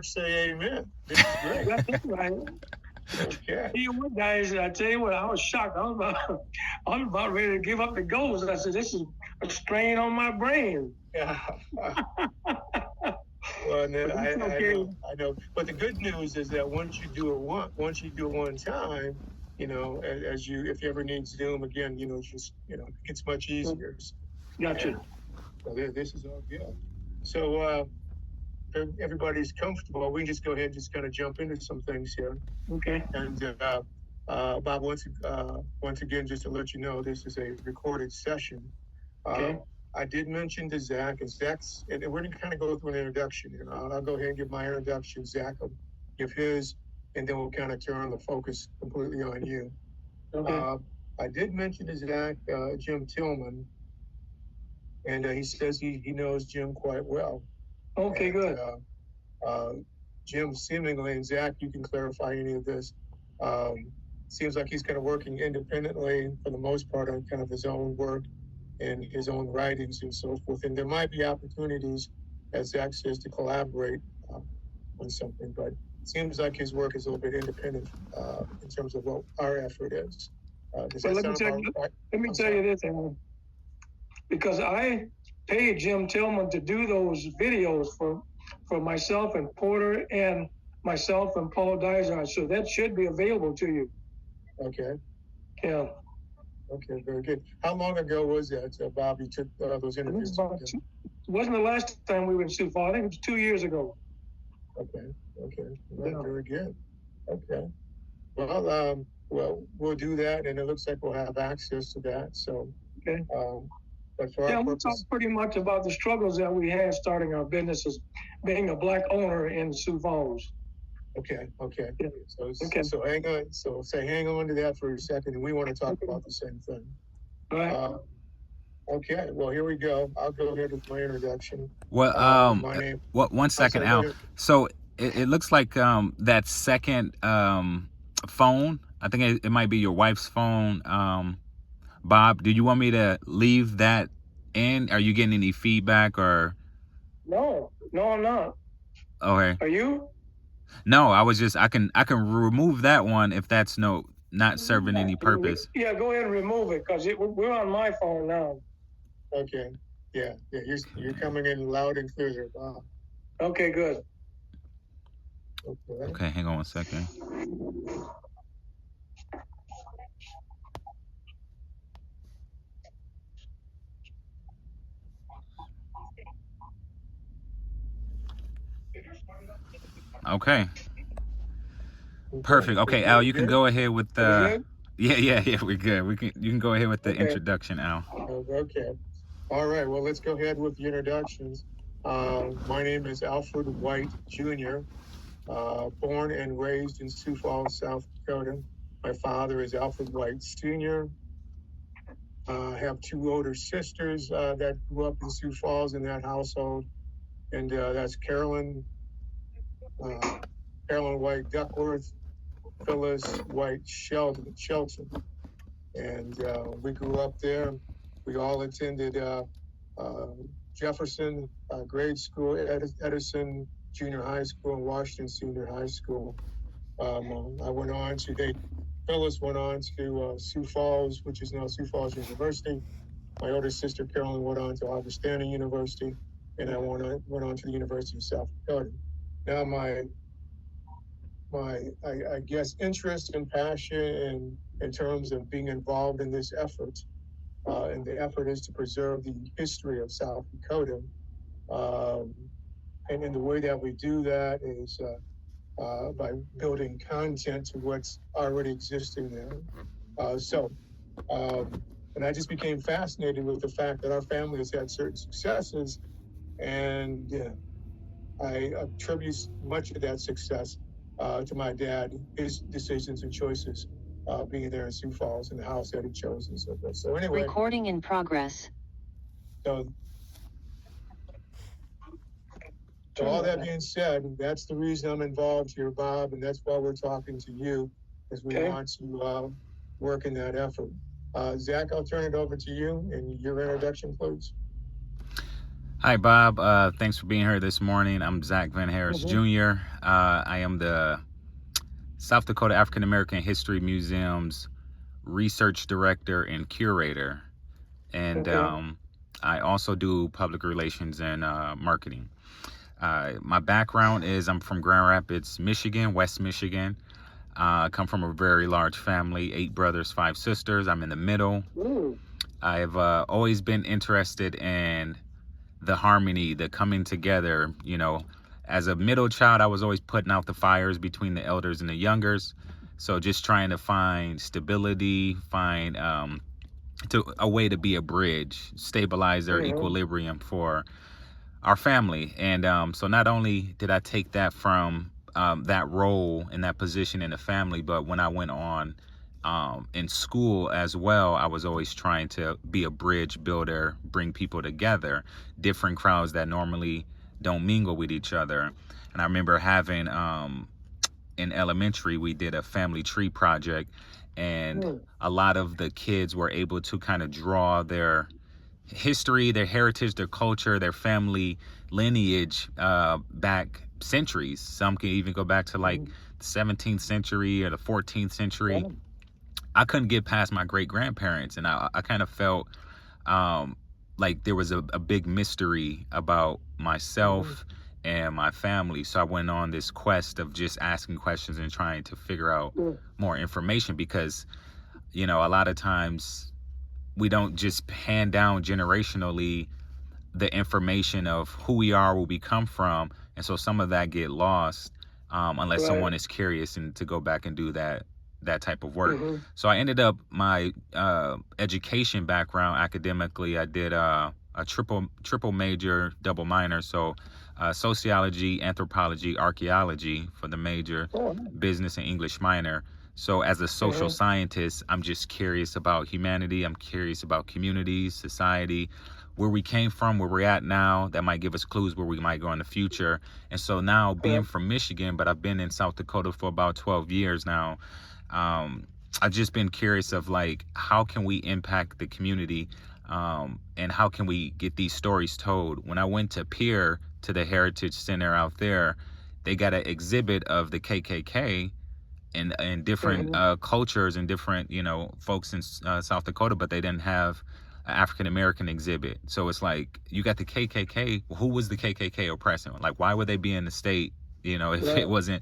say amen. This is great. That's right. Okay. You what, guys? I tell you what, I was shocked. I was about ready to give up the ghost. I said, "This is a strain on my brain." Yeah. Well, no, I know. But the good news is that once you do it one time, as if you ever need Zoom again, just it gets much easier. Gotcha. So this is all good. So everybody's comfortable. We can just go ahead and just kind of jump into some things here. Okay. And Bob, once again, just to let you know, this is a recorded session. Okay. I did mention to Zach, and we're going to kind of go through an introduction here. I'll go ahead and give my introduction. Zach will give his, and then we'll kind of turn the focus completely on you. Okay. I did mention to Zach Jim Tillman, and he says he knows Jim quite well. Okay, good. Jim seemingly, and Zach, you can clarify any of this, seems like he's kind of working independently for the most part on kind of his own work and his own writings and so forth. And there might be opportunities, as Zach says, to collaborate on something, but it seems like his work is a little bit independent in terms of what our effort is. Well, let me tell you this, because I paid Jim Tillman to do those videos for myself and Porter and myself and Paul Dizard, so that should be available to you. Okay. Yeah. Okay, very good. How long ago was that, Bob, you took those interviews? It wasn't the last time we were in Sioux Falls. I think it was 2 years ago. Okay. Well, yeah. Very good. Okay. Well, we'll do that, and it looks like we'll have access to that. So, okay. But for we'll talk pretty much about the struggles that we had starting our businesses, being a Black owner in Sioux Falls. Okay. Yeah. So hang on. So hang on to that for a second, and we want to talk about the same thing. All right. Okay. Well, here we go. I'll go ahead with my introduction. Well, my name. One second, Al. So it looks like that second phone. I think it might be your wife's phone. Bob, do you want me to leave that in? Are you getting any feedback or? No, I'm not. Okay. Are you? No, I was just I can remove that one if that's not serving any purpose. Yeah, go ahead and remove it because we're on my phone now. Okay. Yeah. You're coming in loud and clear, Bob. Okay, good. Okay, hang on one second. Okay. Perfect. Okay, Al, you can go ahead with the. Yeah, we're good. You can go ahead with the introduction, Al. Okay. All right. Well, let's go ahead with the introductions. My name is Alfred White Jr., born and raised in Sioux Falls, South Dakota. My father is Alfred White Sr. I have two older sisters that grew up in Sioux Falls in that household, and that's Carolyn White Duckworth, Phyllis White Shelton. And we grew up there. We all attended Jefferson grade school, Edison Junior High School, and Washington Senior High School. Phyllis went on to Sioux Falls, which is now Sioux Falls University. My older sister, Carolyn, went on to Augustana University, and I went on to the University of South Dakota. Now, I guess, interest and passion in terms of being involved in this effort, and the effort is to preserve the history of South Dakota. And in the way that we do that is by building content to what's already existing there. And I just became fascinated with the fact that our family has had certain successes, and I attribute much of that success to my dad, his decisions and choices, being there in Sioux Falls and the house that he chose and so forth. So anyway. Recording in progress. So all that being said, that's the reason I'm involved here, Bob, and that's why we're talking to you, as we want to work in that effort. Zach, I'll turn it over to you and your introduction, please. Hi, Bob. Thanks for being here this morning. I'm Zach Van Harris Jr. I am the South Dakota African American History Museum's research director and curator. And I also do public relations and marketing. My background is I'm from Grand Rapids, Michigan, West Michigan. I come from a very large family, 8 brothers, 5 sisters. I'm in the middle. I've always been interested in the harmony, the coming together. You know, as a middle child, I was always putting out the fires between the elders and the youngers. So just trying to find stability, find a way to be a bridge, stabilizer, equilibrium for our family. And so not only did I take that from that role and that position in the family, but when I went on in school as well, I was always trying to be a bridge builder, bring people together, different crowds that normally don't mingle with each other. And I remember having in elementary, we did a family tree project, and a lot of the kids were able to kind of draw their history, their heritage, their culture, their family lineage back centuries. Some can even go back to like the 17th century or the 14th century. I couldn't get past my great grandparents, and I kind of felt like there was a big mystery about myself and my family. So I went on this quest of just asking questions and trying to figure out more information, because, you know, a lot of times we don't just hand down generationally the information of who we are, where we come from. And so some of that get lost unless someone is curious and to go back and do that type of work. So I ended up, my education background academically, I did a triple major, double minor. So sociology, anthropology, archaeology for the major, business and English minor. So as a social scientist, I'm just curious about humanity. I'm curious about communities, society, where we came from, where we're at now. That might give us clues where we might go in the future. And so now, being from Michigan, but I've been in South Dakota for about 12 years now, I've just been curious of like, how can we impact the community, and how can we get these stories told? When I went to Pierre, to the Heritage Center out there, they got an exhibit of the KKK and different cultures and different, you know, folks in South Dakota, but they didn't have an African American exhibit. So it's like, you got the KKK. Who was the KKK oppressing? Like, why would they be in the state? You know, if it wasn't.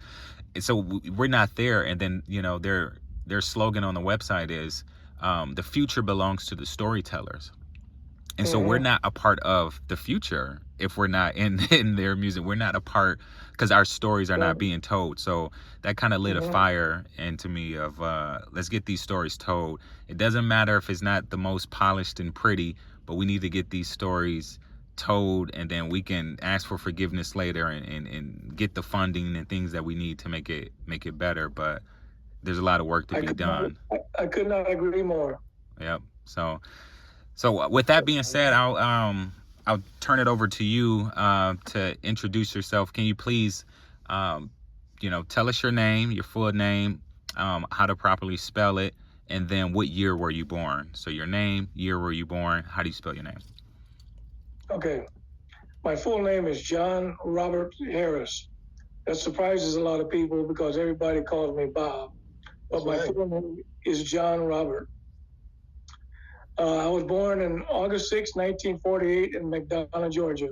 So we're not there. And then, you know, their slogan on the website is the future belongs to the storytellers. And so we're not a part of the future if we're not in their music. We're not a part, because our stories are not being told. So that kind of lit a fire into me of let's get these stories told. It doesn't matter if it's not the most polished and pretty, but we need to get these stories told, and then we can ask for forgiveness later and get the funding and things that we need to make it better. But there's a lot of work to be done. I could not agree more. Yep. So with that being said, I'll turn it over to you to introduce yourself. Can you please, you know, tell us your name, your full name, how to properly spell it, and then what year were you born? So your name, year were you born, how do you spell your name? Okay. My full name is John Robert Harris. That surprises a lot of people because everybody calls me Bob. But my full name is John Robert. I was born on August 6, 1948 in McDonough, Georgia.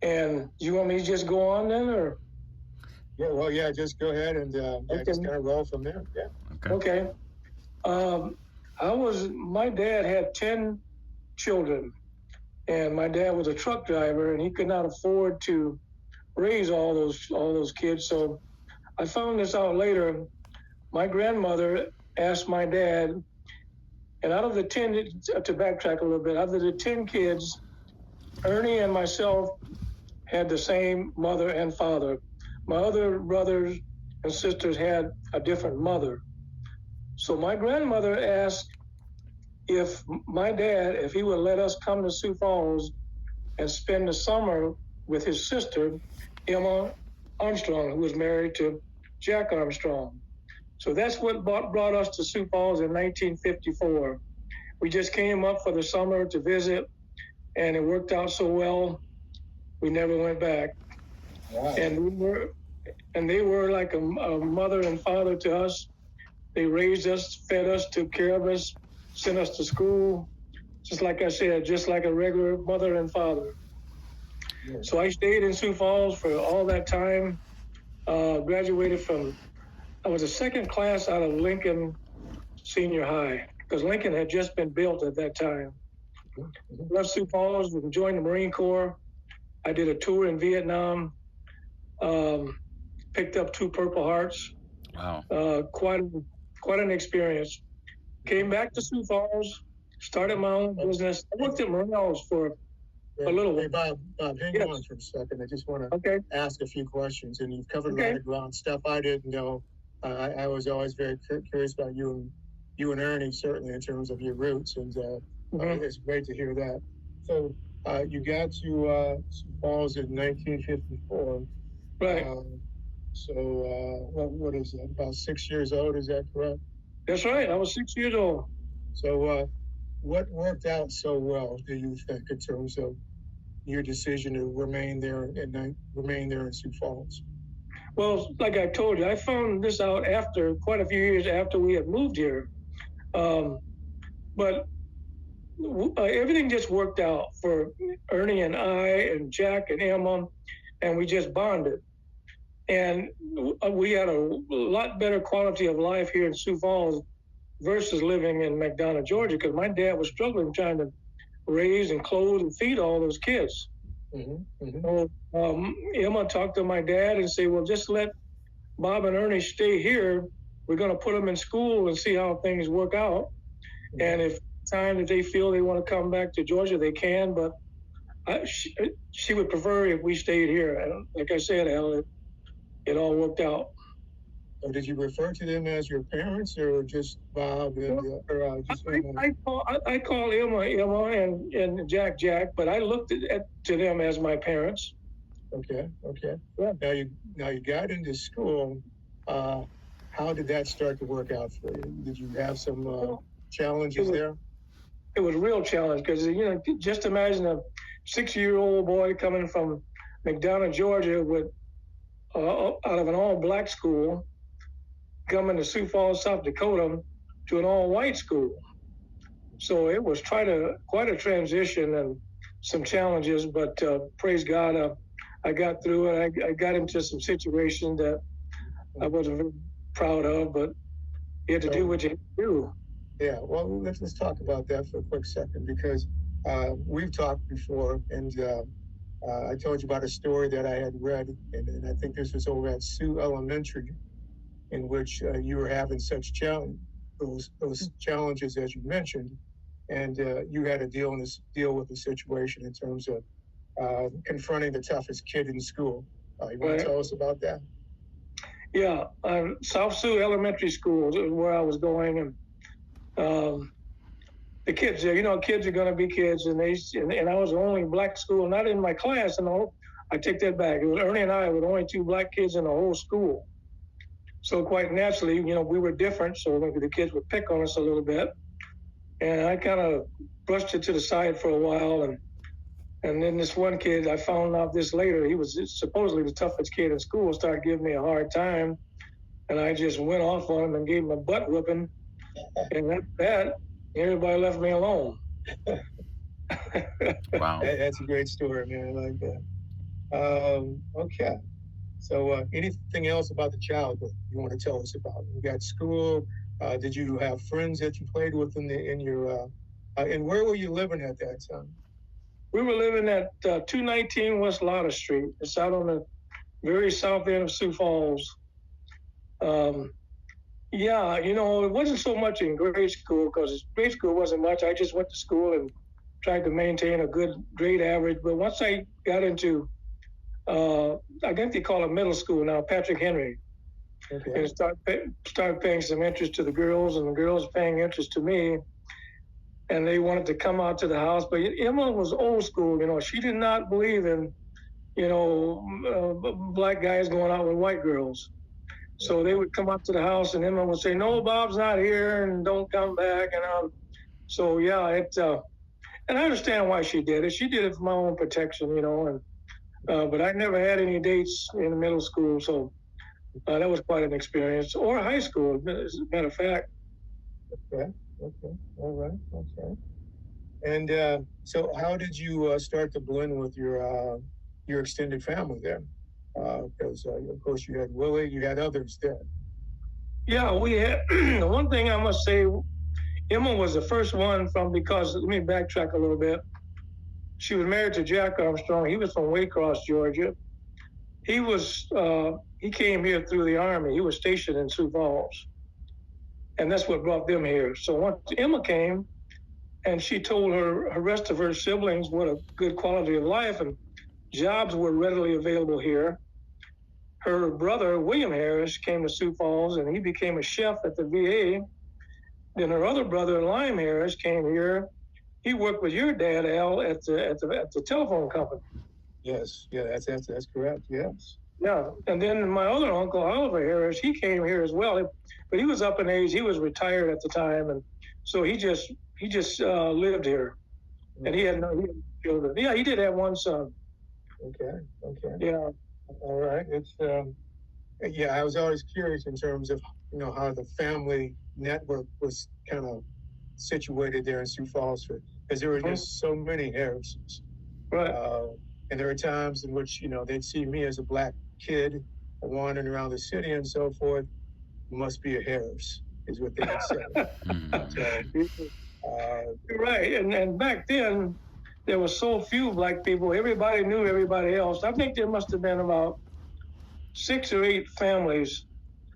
And you want me to just go on then, or? Yeah, well, yeah, just go ahead and just kind of roll from there. Yeah. Okay. My dad had 10 children, and my dad was a truck driver, and he could not afford to raise all those kids. So I found this out later. My grandmother asked my dad, and out of the 10, to backtrack a little bit, out of the 10 kids, Ernie and myself had the same mother and father. My other brothers and sisters had a different mother. So my grandmother asked if my dad, if he would let us come to Sioux Falls and spend the summer with his sister, Emma Armstrong, who was married to Jack Armstrong. So that's what brought us to Sioux Falls in 1954. We just came up for the summer to visit, and it worked out so well, we never went back. Wow. And they were like a mother and father to us. They raised us, fed us, took care of us, sent us to school. Just like I said, just like a regular mother and father. Yeah. So I stayed in Sioux Falls for all that time. Graduated from, I was a second class out of Lincoln Senior High, because Lincoln had just been built at that time. Mm-hmm. Left Sioux Falls and joined the Marine Corps. I did a tour in Vietnam. Picked up 2 Purple Hearts. Wow. Quite an experience. Came back to Sioux Falls, started my own business. I worked at Morales for a little while. Hey, Bob, hang on for a second. I just want to ask a few questions, and you've covered a lot of ground, stuff I didn't know. I was always very curious about you and Ernie, certainly in terms of your roots, and it's great to hear that. So you got to Sioux Falls in 1954. Right. So what is that? About 6 years old, is that correct? That's right. I was 6 years old. So what worked out so well, do you think, in terms of your decision to remain there in Sioux Falls? Well, like I told you, I found this out after quite a few years after we had moved here. But everything just worked out for Ernie and I and Jack and Emma, and we just bonded. And we had a lot better quality of life here in Sioux Falls versus living in McDonough, Georgia, because my dad was struggling trying to raise and clothe and feed all those kids. Mm-hmm. Mm-hmm. So Emma talked to my dad and said, well, just let Bob and Ernie stay here. We're going to put them in school and see how things work out. Mm-hmm. And if time that they feel they want to come back to Georgia, they can. But she would prefer if we stayed here. And like I said, Al, it all worked out. So did you refer to them as your parents, or just Bob and just Emma? I call Emma and Jack, but I looked to them as my parents. Okay. Yeah. Now you got into school. How did that start to work out for you? Did you have some challenges there? It was a real challenge because, just imagine a 6-year-old boy coming from McDonough, Georgia, with out of an all-black school, coming to Sioux Falls, South Dakota, to an all-white school. So it was quite a transition and some challenges, but praise God, I got through it. I got into some situations that I wasn't very proud of, but you had to do what you had to do. Yeah, well, let's talk about that for a quick second, because we've talked before, and I told you about a story that I had read, and I think this was over at Sioux Elementary, in which you were having such those challenges as you mentioned, and you had to deal with the situation in terms of confronting the toughest kid in school. You want to tell us about that? Yeah, South Sioux Elementary School is where I was going, and the kids there, kids are going to be kids, and I was the only black school, not in my class, and I take that back. It was Ernie and I were the only 2 black kids in the whole school. So quite naturally, we were different, so maybe the kids would pick on us a little bit. And I kind of brushed it to the side for a while, and then this one kid, I found out this later, he was supposedly the toughest kid in school, started giving me a hard time, and I just went off on him and gave him a butt whooping, and after that, everybody left me alone. Wow. That's a great story, man. I like that. Okay. So anything else about the childhood you want to tell us about? You got school. Did you have friends that you played with in your and where were you living at that time? We were living at 219 West Lotta Street. It's out on the very south end of Sioux Falls. Yeah, it wasn't so much in grade school, because grade school wasn't much. I just went to school and tried to maintain a good grade average. But once I got into, I think they call it middle school now, Patrick Henry, and started paying some interest to the girls, and the girls paying interest to me. And they wanted to come out to the house. But Emma was old school, she did not believe in, black guys going out with white girls. So they would come up to the house, and Emma would say, no, Bob's not here, and don't come back. And so, yeah, And I understand why she did it. She did it for my own protection, you know. And but I never had any dates in middle school, so that was quite an experience. Or high school, as a matter of fact. Okay. All right. Okay. And so, how did you start to blend with your extended family then? Because of course you had Willie, you had others there. Yeah, we had. The one thing I must say, Emma was the first one because let me backtrack a little bit. She was married to Jack Armstrong. He was from Waycross, Georgia. He came here through the Army. He was stationed in Sioux Falls. And that's what brought them here. So once Emma came, and she told her rest of her siblings what a good quality of life and jobs were readily available here. Her brother, William Harris, came to Sioux Falls, and he became a chef at the VA. Then her other brother, Lime Harris, came here. He worked with your dad, Al, at the telephone company. Yes, yeah, that's correct. Yes. Yeah, and then my other uncle, Oliver Harris, he came here as well, but he was up in age. He was retired at the time, and so he just lived here, and he had no children. Yeah, he did have one son. Okay. Yeah. All right. It's yeah. I was always curious in terms of how the family network was kind of situated there in Sioux Falls, because there were just so many Harrises. Right. And there were times in which they'd see me as a black kid wandering around the city and so forth. Must be a Harris, is what they would say. You're right. And back then, there were so few black people. Everybody knew everybody else. I think there must have been about 6 or 8 families.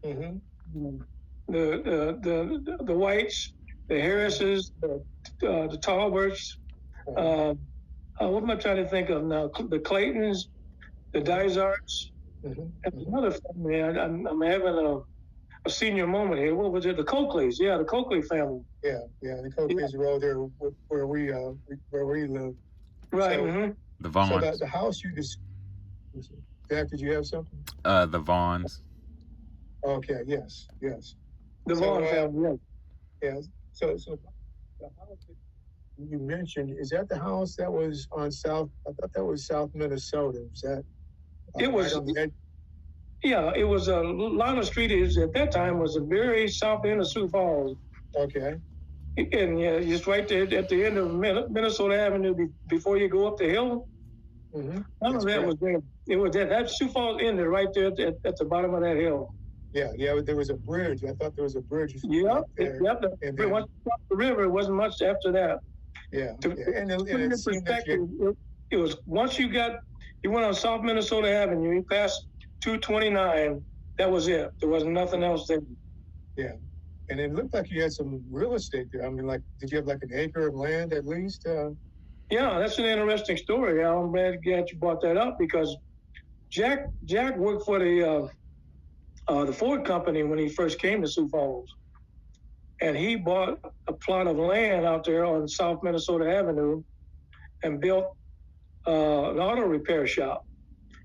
Mm-hmm. The Whites, the Harrises, the Talberts. What am I trying to think of now? The Claytons, the Dysarts. Mm-hmm. And another family. I'm having a senior moment here. What was it? The Coakleys. Yeah, the Coakley family. Yeah. The Coakleys were all there where we live. Right. So, The Vaughns. So the house you just. Jack, did you have something? The Vaughns. Okay. Yes. The Vaughn family. Yeah. So the house that you mentioned, is that the house that was on South? I thought that was South Minnesota. Is that? It was. Right on the edge? Yeah, it was Lana Street. At that time was the very south end of Sioux Falls. Okay. And yeah, just right there at the end of Minnesota Avenue before you go up the hill. Mm-hmm. None of that was there. It was that Sioux Falls ended right there at the bottom of that hill. Yeah. There was a bridge. I thought there was a bridge. Yep. And then, once you crossed the river, it wasn't much after that. Yeah. And it seemed that it was once you went on South Minnesota Avenue, you passed 229. That was it. There was nothing else there. Yeah. And it looked like you had some real estate there. I mean, did you have an acre of land at least? Yeah, that's an interesting story. I'm glad you brought that up because Jack worked for the Ford company when he first came to Sioux Falls. And he bought a plot of land out there on South Minnesota Avenue and built an auto repair shop.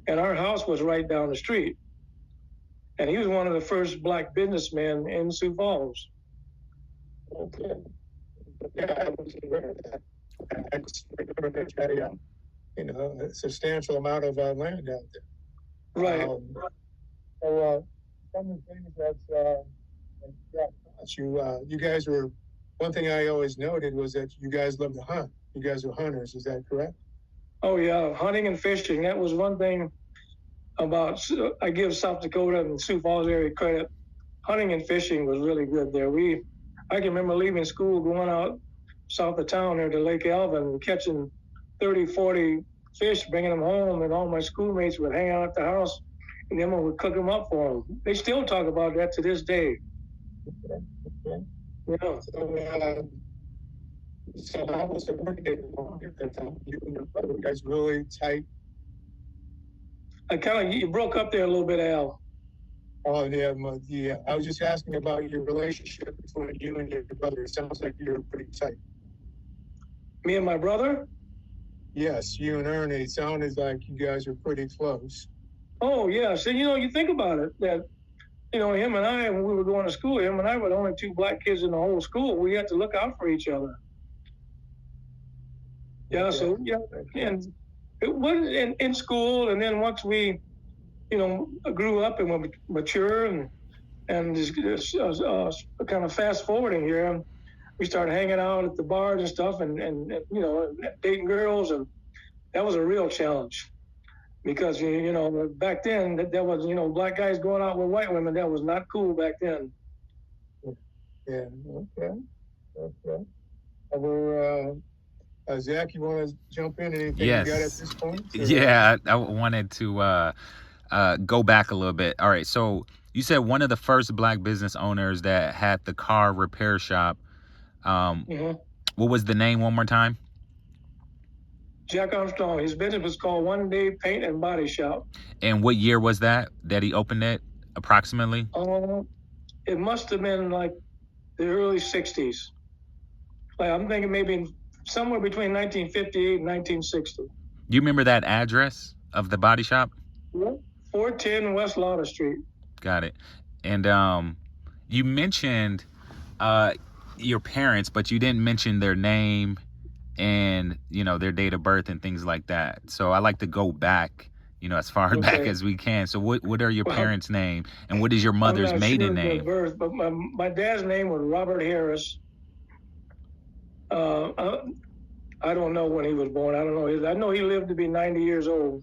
And our house was right down the street. And he was one of the first black businessmen in Sioux Falls. Okay. Yeah, I was aware of that. I just remember that you had a substantial amount of land out there. Right. So some of the things that you guys were, one thing I always noted was that you guys love to hunt. You guys are hunters, is that correct? Oh yeah, hunting and fishing. That was one thing about, I give South Dakota and Sioux Falls area credit. Hunting and fishing was really good there. I can remember leaving school, going out south of town there to Lake Alvin, catching 30, 40 fish, bringing them home, and all my schoolmates would hang out at the house, and then we would cook them up for them. They still talk about that to this day. Okay. Yeah. So how was the work day at that time? You and your brother, you guys really tight? You broke up there a little bit, Al. Oh yeah. I was just asking about your relationship between you and your brother. It sounds like you're pretty tight. Me and my brother? Yes, you and Ernie. It sounded like you guys are pretty close. Oh yeah. So you think about it that him and I, when we were going to school, him and I were the only 2 black kids in the whole school. We had to look out for each other. Yeah. Okay. So yeah, and it was in school, and then once we, grew up and were mature and just, kind of fast forwarding here, we started hanging out at the bars and stuff, and dating girls, and that was a real challenge because back then that was black guys going out with white women. That was not cool back then. Yeah. Okay. Okay. We're, Zach, you want to jump in? Anything you got at Yes. this point? Or? Yeah, I wanted to go back a little bit. All right, so you said one of the first black business owners that had the car repair shop. What was the name one more time? Jack Armstrong. His business was called One Day Paint and Body Shop. And what year was that he opened it, approximately? It must have been like the early 60s. Like I'm thinking maybe somewhere between 1958 and 1960. You remember that address of the body shop? 410 West Lauder Street. Got it. And you mentioned your parents, but you didn't mention their name and their date of birth and things like that. So I like to go back, as far back as we can. So what are your parents' name, and what is your mother's maiden name? Birth, but my dad's name was Robert Harris. I don't know when he was born. I don't know. I know he lived to be 90 years old.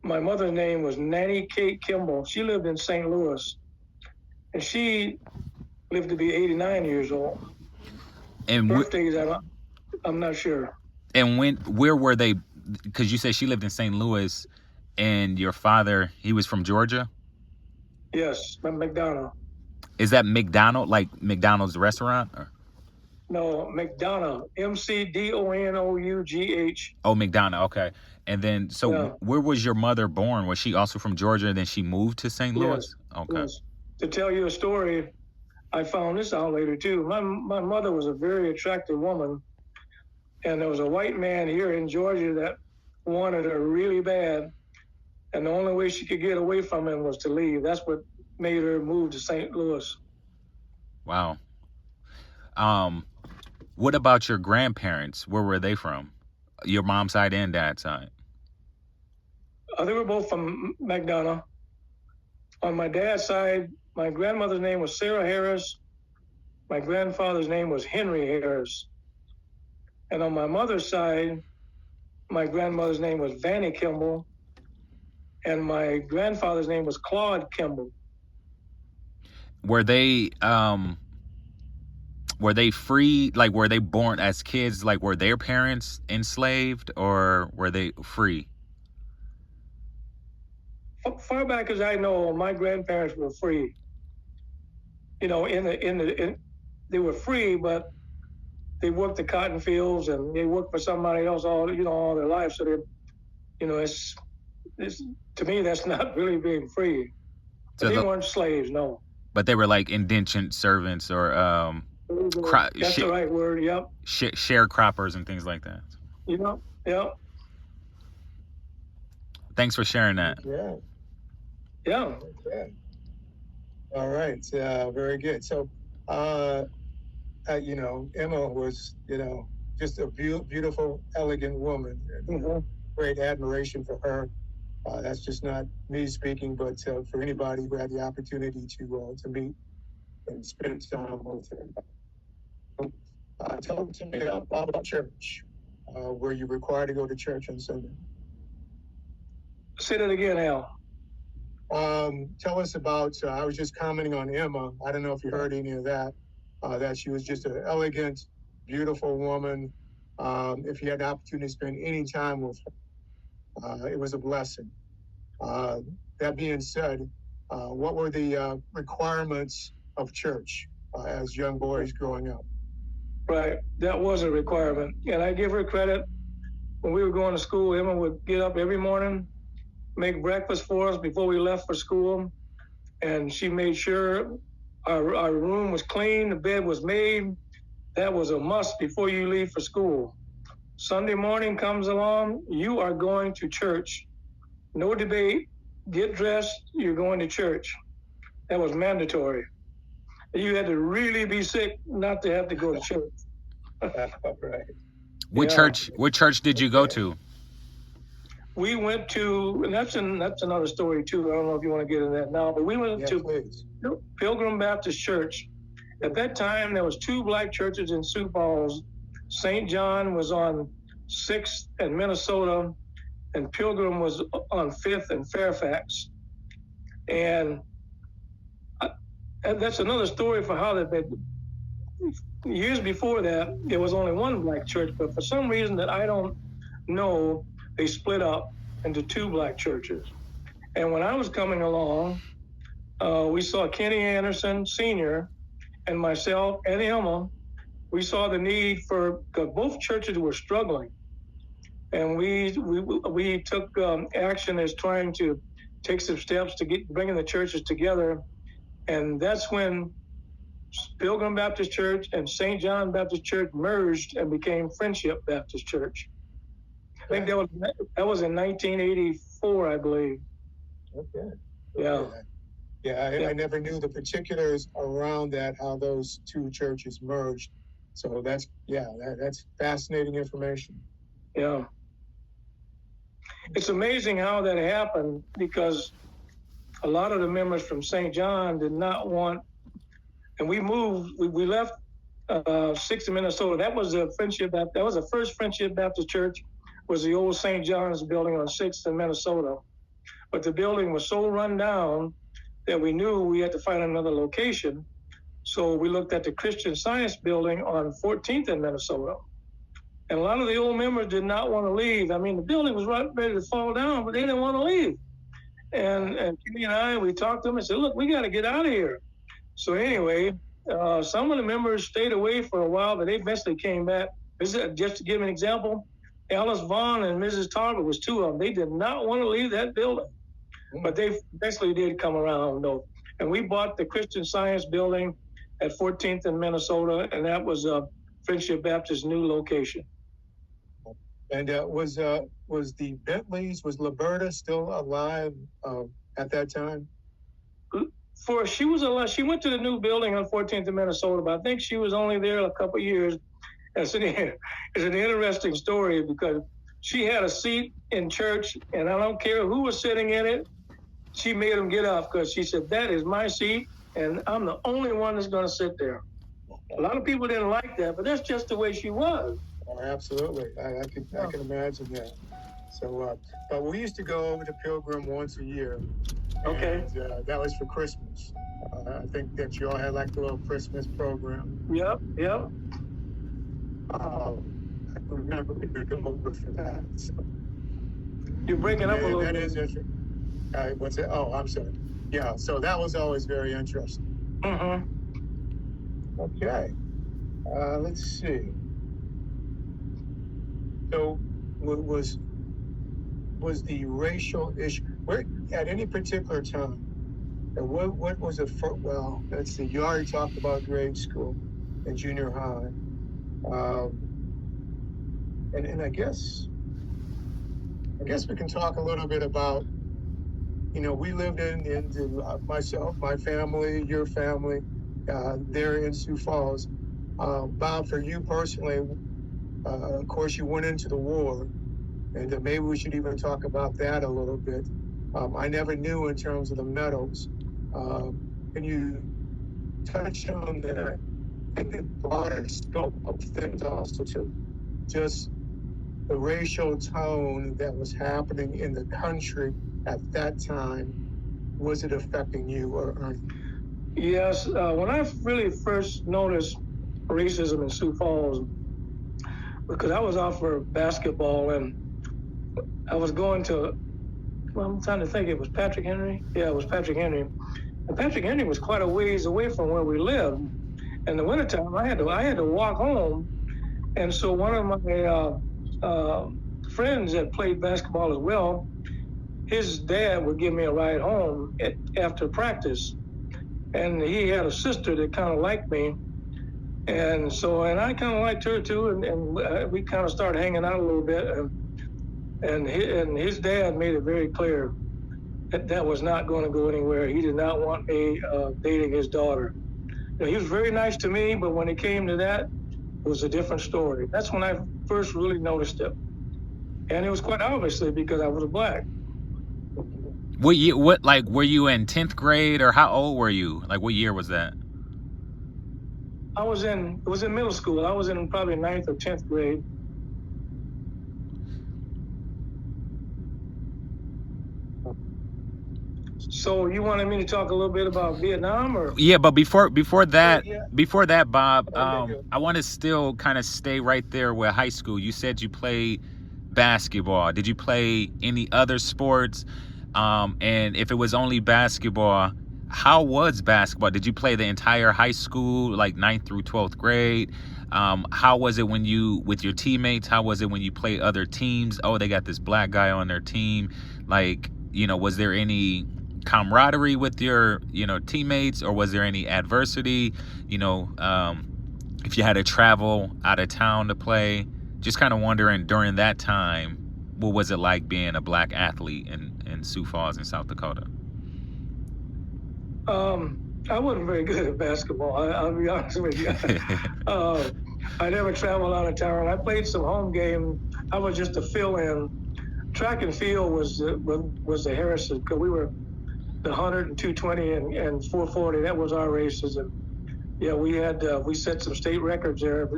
My mother's name was Nanny Kate Kimball. She lived in St. Louis, and she lived to be 89 years old. And birthdays, I'm not sure. And where were they? Because you said she lived in St. Louis, and your father, he was from Georgia? Yes, McDonough. Is that McDonald, like McDonald's restaurant? Or? No, McDonough, McDonoughh. Oh, McDonough, okay. And then, so where was your mother born? Was she also from Georgia, and then she moved to St. Louis? Yes. Okay. Yes. To tell you a story, I found this out later too. My mother was a very attractive woman, and there was a white man here in Georgia that wanted her really bad, and the only way she could get away from him was to leave. That's what made her move to St. Louis. Wow. What about your grandparents? Where were they from? Your mom's side and dad's side? They were both from McDonough. On my dad's side, my grandmother's name was Sarah Harris. My grandfather's name was Henry Harris. And on my mother's side, my grandmother's name was Vannie Kimball. And my grandfather's name was Claude Kimball. Were they free? Like, were they born as kids? Like, were their parents enslaved, or were they free? Far back as I know, my grandparents were free. They were free, but they worked the cotton fields and they worked for somebody else all their life. So it's to me, that's not really being free. So they weren't slaves, no. But they were like indentured servants, or that's the right word. Yep. Sharecroppers and things like that. Yep. Thanks for sharing that. Yeah. Okay. All right. Very good. So, Emma was, just a beautiful, elegant woman. And, great admiration for her. That's just not me speaking, but for anybody who had the opportunity to meet and spend time with her. Tell me about church. Were you required to go to church on Sunday? Say that again, Al. Tell us about, I was just commenting on Emma. I don't know if you heard any of that, that she was just an elegant, beautiful woman. If you had the opportunity to spend any time with her, it was a blessing. That being said, what were the requirements of church as young boys growing up? Right, that was a requirement. And I give her credit. When we were going to school, Emma would get up every morning, make breakfast for us before we left for school. And she made sure our room was clean, the bed was made. That was a must before you leave for school. Sunday morning comes along, you are going to church. No debate, get dressed, you're going to church. That was mandatory. You had to really be sick not to have to go to church. Right. What church? What church did you go to? We went to, and that's another story too. I don't know if you want to get into that now, but we went to Pilgrim Baptist Church. At that time, there was 2 black churches in Sioux Falls. St. John was on 6th and Minnesota, and Pilgrim was on 5th and Fairfax. And that's another story for how that years before that, there was only one black church, but for some reason that I don't know, they split up into 2 black churches. And when I was coming along, we saw Kenny Anderson Sr. and myself and Emma. We saw the need for, because both churches were struggling. And we took action as trying to take some steps to bringing the churches together. And that's when Pilgrim Baptist Church and St. John Baptist Church merged and became Friendship Baptist Church. I think that was in 1984, I believe. Okay. Yeah. I never knew the particulars around that, how those 2 churches merged. So that's fascinating information. Yeah. It's amazing how that happened, because a lot of the members from St. John did not want, and we moved, we left 6th in Minnesota. That was the first Friendship Baptist Church, was the old St. John's building on 6th in Minnesota. But the building was so run down that we knew we had to find another location. So we looked at the Christian Science building on 14th in Minnesota. And a lot of the old members did not want to leave. I mean, the building was ready to fall down, but they didn't want to leave. And Kenny and I, we talked to them and said, look, we got to get out of here. So anyway, some of the members stayed away for a while, but they eventually came back. Just to give an example, Alice Vaughn and Mrs. Tarver was 2 of them. They did not want to leave that building, but they eventually did come around, though. And we bought the Christian Science building at 14th in Minnesota, and that was Friendship Baptist's new location. And was the Bentleys, was Liberta still alive at that time? She was alive. She went to the new building on 14th in Minnesota, but I think she was only there a couple of years. It's an interesting story, because she had a seat in church, and I don't care who was sitting in it, she made them get up, because she said, that is my seat, and I'm the only one that's going to sit there. A lot of people didn't like that, but that's just the way she was. Oh, absolutely. I can imagine that. So, but we used to go over to Pilgrim once a year. Okay. And, that was for Christmas. I think that you all had like a little Christmas program. Yep. I remember we could go over for that. So. You're breaking up a little bit. That is interesting. What's it? Oh, I'm sorry. Yeah, so that was always very interesting. Mm-hmm. Okay. Let's see. So, was the racial issue at any particular time? And what was it for? Well, let's see. You already talked about grade school and junior high, and I guess we can talk a little bit about. We lived in myself, my family, your family, there in Sioux Falls. Bob, for you personally, of course, you went into the war, and maybe we should even talk about that a little bit. I never knew in terms of the medals. Can you touch on that in the broader scope of things also, too? Just the racial tone that was happening in the country at that time, was it affecting you or Ernie? Yes, when I really first noticed racism in Sioux Falls, because I was out for basketball and I was going to, I'm trying to think, it was Patrick Henry? Yeah, it was Patrick Henry. And Patrick Henry was quite a ways away from where we lived. In the wintertime, I had to walk home. And so one of my friends that played basketball as well, his dad would give me a ride home after practice. And he had a sister that kind of liked me. And I kind of liked her too. And we kind of started hanging out a little bit. And his dad made it very clear that was not going to go anywhere. He did not want me dating his daughter. He was very nice to me, but when it came to that, it was a different story. That's when I first really noticed it. And it was quite obviously because I was black. What year, were you in 10th grade, or how old were you? Like, what year was that? It was in middle school. I was in probably 9th or 10th grade. So you wanted me to talk a little bit about Vietnam, or? Yeah, but before that, Bob, Okay, I want to still kind of stay right there with high school. You said you played basketball. Did you play any other sports? And if it was only basketball, how was basketball? Did you play the entire high school, like 9th through 12th grade? How was it when you, with your teammates? How was it when you played other teams? Oh, they got this black guy on their team. Like, you know, was there any camaraderie with your, you know, teammates, or was there any adversity? You know, if you had to travel out of town to play, just kind of wondering during that time, what was it like being a black athlete in Sioux Falls in South Dakota? I wasn't very good at basketball. I'll be honest with you. I never traveled out of town. I played some home game. I was just a fill-in. Track and field was the Harrison, because we were the 100 and 220 and 440. That was our races, and yeah, we set some state records there.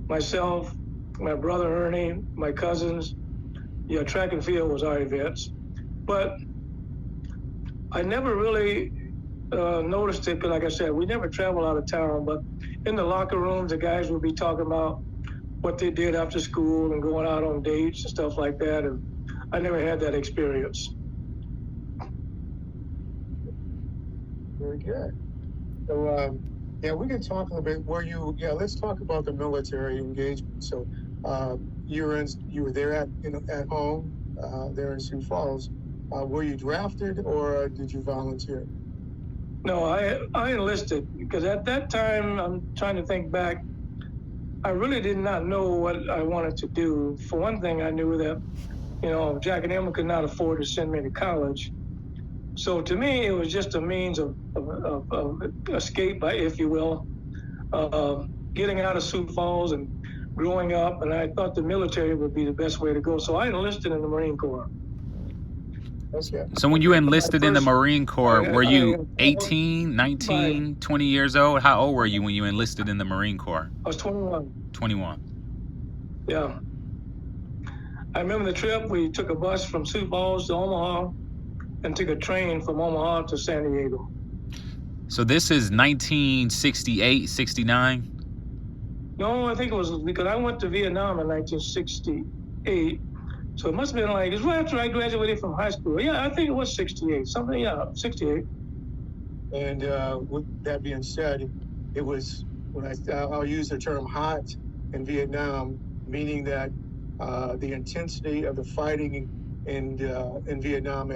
Myself, my brother Ernie, my cousins. Yeah, track and field was our events, but I never really noticed it, because like I said, we never traveled out of town, but in the locker rooms, the guys would be talking about what they did after school and going out on dates and stuff like that, and I never had that experience. very good. So, yeah, we can talk a little bit. Let's talk about the military engagement. So, you were there at home, there in Sioux Falls. Were you drafted, or did you volunteer? No, I enlisted, because at that time, I'm trying to think back, I really did not know what I wanted to do. For one thing, I knew that, you know, Jack and Emma could not afford to send me to college. So to me, it was just a means of escape, if you will, getting out of Sioux Falls and growing up. And I thought the military would be the best way to go. So I enlisted in the Marine Corps. Okay. So when you enlisted in the Marine Corps, were you 18, 19, 20 years old? How old were you when you enlisted in the Marine Corps? I was 21. 21. Yeah. I remember the trip. We took a bus from Sioux Falls to Omaha and took a train from Omaha to San Diego. So this is 1968, 69? No, I think it was because I went to Vietnam in 1968. So it must have been like, it's right after I graduated from high school. Yeah, I think it was 68, 68. And with that being said, it was, I'll use the term hot in Vietnam, meaning that the intensity of the fighting in Vietnam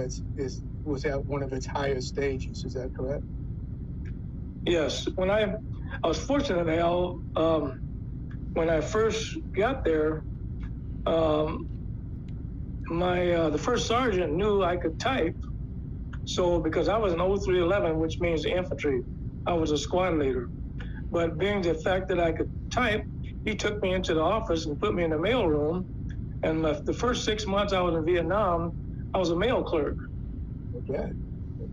was at one of its highest stages. Is that correct? Yes. When I was fortunate, Al, when I first got there, the first sergeant knew I could type. So because I was an 0311, which means infantry, I was a squad leader. But being the fact that I could type, he took me into the office and put me in the mail room. And the first 6 months I was in Vietnam, I was a mail clerk. Okay.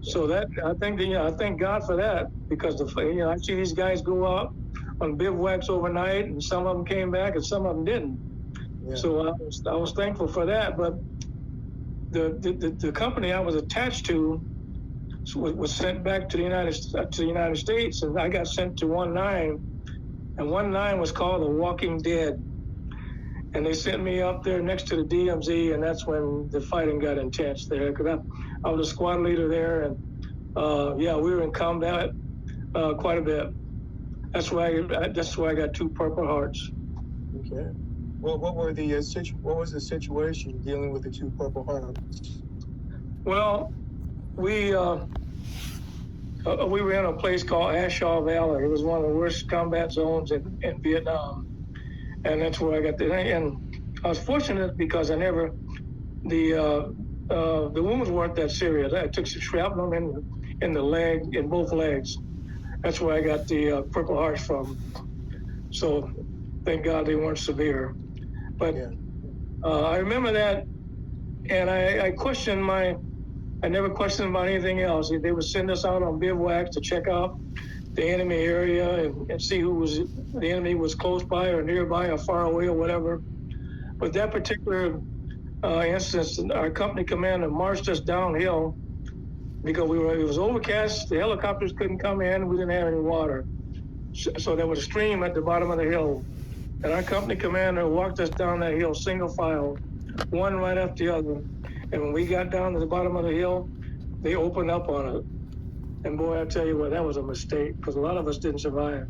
So that, I thank God for that, because I see these guys go out on bivouacs overnight, and some of them came back and some of them didn't. Yeah. So I was thankful for that. But the company I was attached to was sent back to the United States, and I got sent to 19, and 19 was called the Walking Dead. And they sent me up there next to the DMZ, and that's when the fighting got intense there. Because I was a squad leader there, and we were in combat quite a bit. That's why I got 2 Purple Hearts. Okay. Well, what was the situation dealing with the 2 Purple Hearts? Well, we were in a place called Ashaw Valley. It was one of the worst combat zones in Vietnam. And that's where I got and I was fortunate because the wounds weren't that serious. I took some shrapnel in the leg, in both legs. That's where I got the Purple Hearts from. So thank God they weren't severe. But I remember that, and I questioned I never questioned about anything else. They would send us out on bivouacs to check out the enemy area and see the enemy was close by or nearby or far away or whatever. But that particular instance, our company commander marched us downhill because it was overcast. The helicopters couldn't come in. We didn't have any water. So there was a stream at the bottom of the hill. And our company commander walked us down that hill single file, one right after the other. And when we got down to the bottom of the hill, they opened up on it. And boy, I tell you what, that was a mistake because a lot of us didn't survive.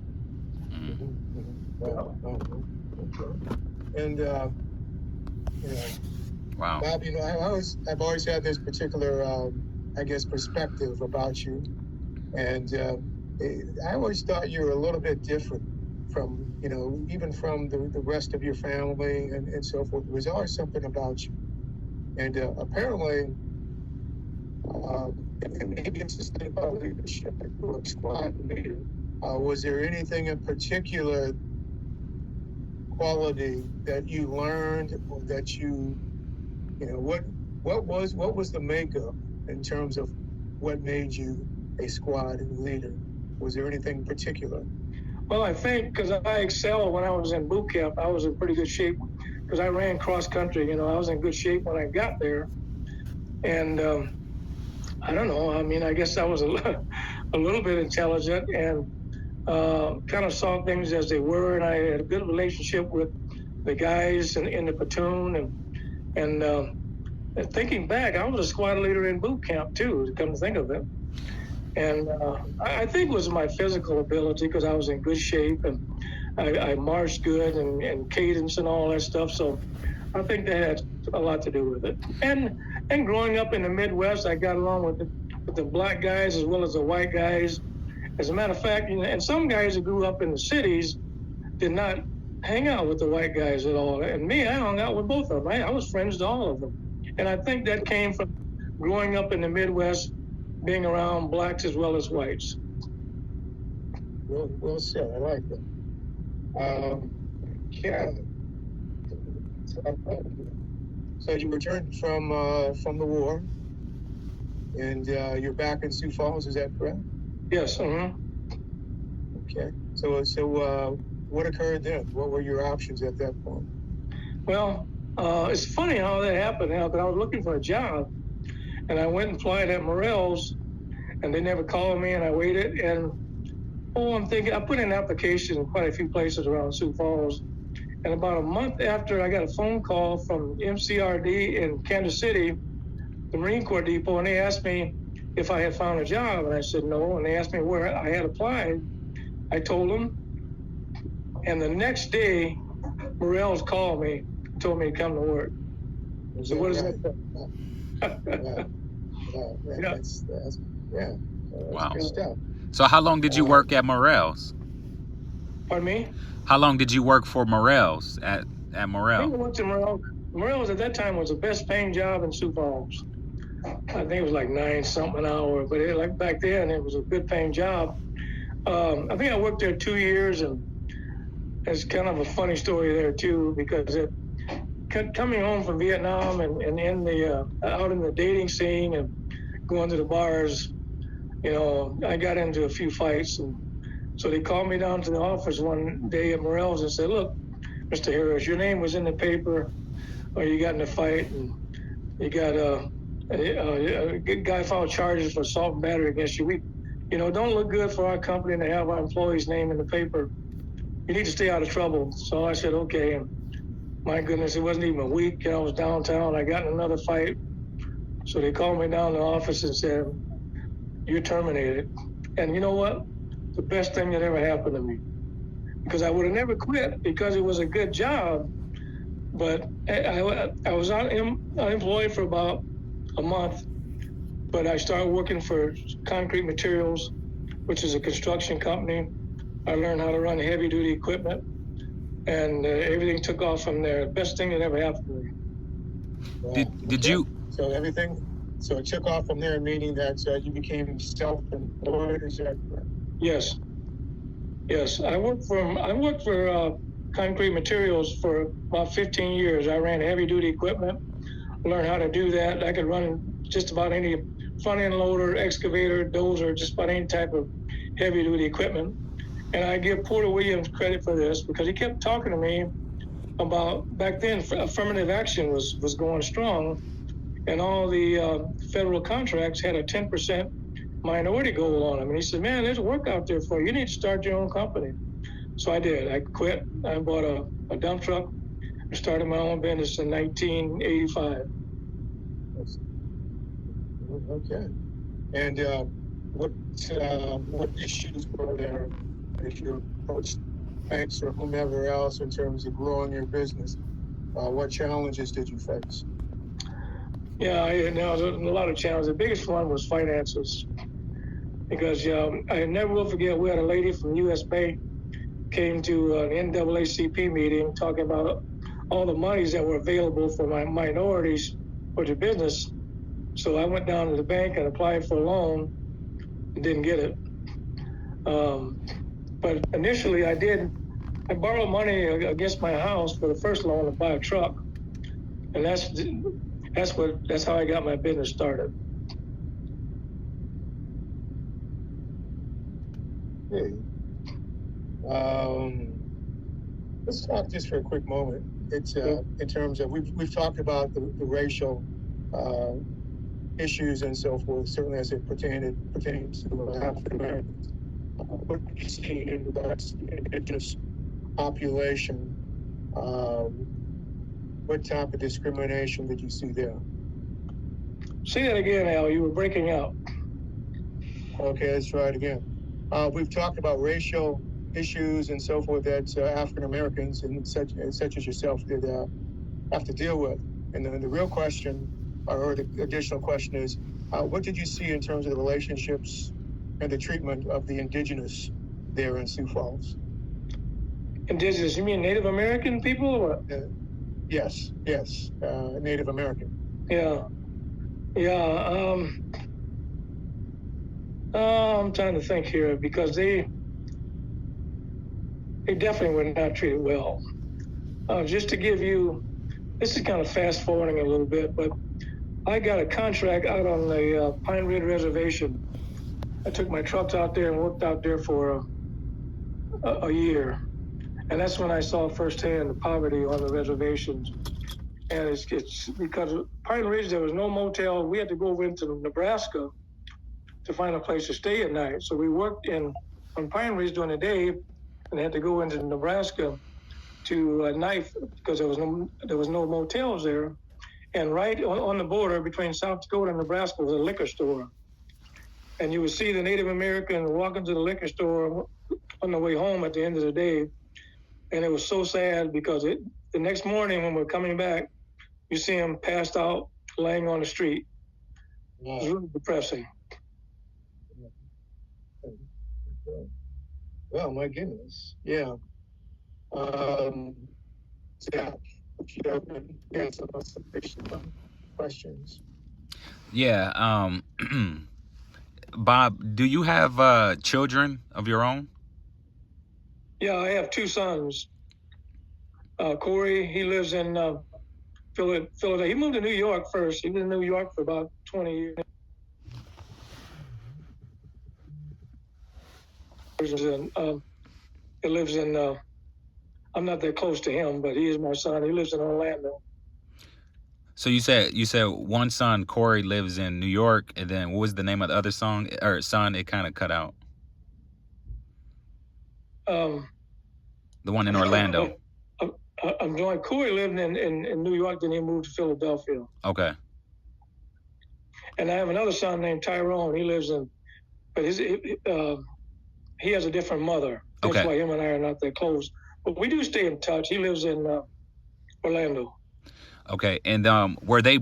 And wow. Bob, I've always had this particular, I guess, perspective about you, and I always thought you were a little bit different from, even from the rest of your family and so forth. There was always something about you, and apparently, maybe it's just about leadership. You were a squad leader. Was there anything in particular quality that you learned, or that what was the makeup in terms of what made you a squad leader? Was there anything particular? Well, I think because I excelled when I was in boot camp, I was in pretty good shape because I ran cross country. I was in good shape when I got there, and I don't know. I mean, I guess I was a little bit intelligent and kind of saw things as they were, and I had a good relationship with the guys in the platoon, and thinking back, I was a squad leader in boot camp too, to come to think of it. And I think it was my physical ability because I was in good shape and I marched good and cadence and all that stuff. So I think that had a lot to do with it. And growing up in the Midwest, I got along with the black guys as well as the white guys. As a matter of fact, and some guys who grew up in the cities did not hang out with the white guys at all. And me, I hung out with both of them. I was friends to all of them. And I think that came from growing up in the Midwest, being around blacks as well as whites. Well said. I like that. Yeah. So you returned from the war, and you're back in Sioux Falls. Is that correct? Yes. Okay. So what occurred then? What were your options at that point? Well, it's funny how that happened. Because I was looking for a job, and I went and applied at Morrell's, and they never called me, and I waited. And I'm thinking, I put in an application in quite a few places around Sioux Falls. And about a month after, I got a phone call from MCRD in Kansas City, the Marine Corps Depot, and they asked me if I had found a job. And I said no. And they asked me where I had applied. I told them. And the next day, Morrell's called me, told me to come to work. So what is that? Wow. Good stuff. So how long did you work at Morrell's? Pardon me? How long did you work for Morrell's at Morrell? I went to Morrell. Morrell's at that time was the best paying job in Sioux Falls. I think it was like $9 something an hour, but like back then it was a good paying job. I think I worked there 2 years, and it's kind of a funny story there too, because coming home from Vietnam and in the out in the dating scene and going to the bars, I got into a few fights, and so they called me down to the office one day at Morrell's and said, "Look, Mr. Harris, your name was in the paper, or you got in a fight, and you got a guy filed charges for assault and battery against you. We, don't look good for our company to have our employee's name in the paper. You need to stay out of trouble." So I said, okay. And my goodness, it wasn't even a week. I was downtown. I got in another fight. So they called me down to the office and said, "You're terminated." And you know what? The best thing that ever happened to me. Because I would have never quit because it was a good job. But I was unemployed for about a month. But I started working for Concrete Materials, which is a construction company. I learned how to run heavy duty equipment, and everything took off from there. Best thing that ever happened to me. Wow. Did you? So it took off from there, meaning that you became self-employed. Is that correct? Yes. Yes, I worked for concrete materials for about 15 years. I ran heavy duty equipment, learned how to do that. I could run just about any front end loader, excavator, dozer, just about any type of heavy duty equipment. And I give Porter Williams credit for this because he kept talking to me about back then affirmative action was going strong, and all the federal contracts had a 10% minority goal on them. And he said, "Man, there's work out there for you. You need to start your own company." So I did. I quit. I bought a dump truck and started my own business in 1985. Okay. And what issues were there as you approached banks or whomever else in terms of growing your business? What challenges did you face? Yeah, there's a lot of challenges. The biggest one was finances, because I never will forget, we had a lady from U.S. Bank came to an NAACP meeting talking about all the monies that were available for my minorities for the business. So I went down to the bank and applied for a loan and didn't get it. But initially I did. I borrowed money against my house for the first loan to buy a truck, and that's how I got my business started. Okay. Let's talk just for a quick moment. It's in terms of we've talked about the racial issues and so forth, certainly as it pertains to African Americans. What do you see in regards to the indigenous population? What type of discrimination did you see there? Say that again, Al. You were breaking up. Okay, let's try it again. We've talked about racial issues and so forth that African Americans and such as yourself did have to deal with. And then the real question, or the additional question, is what did you see in terms of the relationships and the treatment of the indigenous there in Sioux Falls? Indigenous, you mean Native American people or what? Yes, Native American. Yeah. I'm trying to think here, because they definitely were not treated well. Just to give you, this is kind of fast forwarding a little bit, but I got a contract out on the Pine Ridge Reservation. I took my trucks out there and worked out there for a year. And that's when I saw firsthand the poverty on the reservations. And it's because Pine Ridge, there was no motel. We had to go over into Nebraska to find a place to stay at night. So we worked on Pine Ridge during the day and had to go into Nebraska to night because there was no motels there. And right on the border between South Dakota and Nebraska was a liquor store. And you would see the Native American walking to the liquor store on the way home at the end of the day. And it was so sad because the next morning when we're coming back, you see them passed out, laying on the street. Wow. It was really depressing. Well, my goodness. Yeah. Questions. Yeah. Bob, do you have children of your own? Yeah, I have two sons. Corey, he lives in Philadelphia. He moved to New York first. He was in New York for about 20 years. He lives in, I'm not that close to him, but he is my son. He lives in Orlando. So you said one son, Corey, lives in New York, and then what was the name of the other son? It kind of cut out. The one in Orlando. I'm going. Corey lived in New York, then he moved to Philadelphia. Okay. And I have another son named Tyrone. He lives in, but he has a different mother. That's why him and I are not that close. But we do stay in touch. He lives in Orlando. Okay. And were they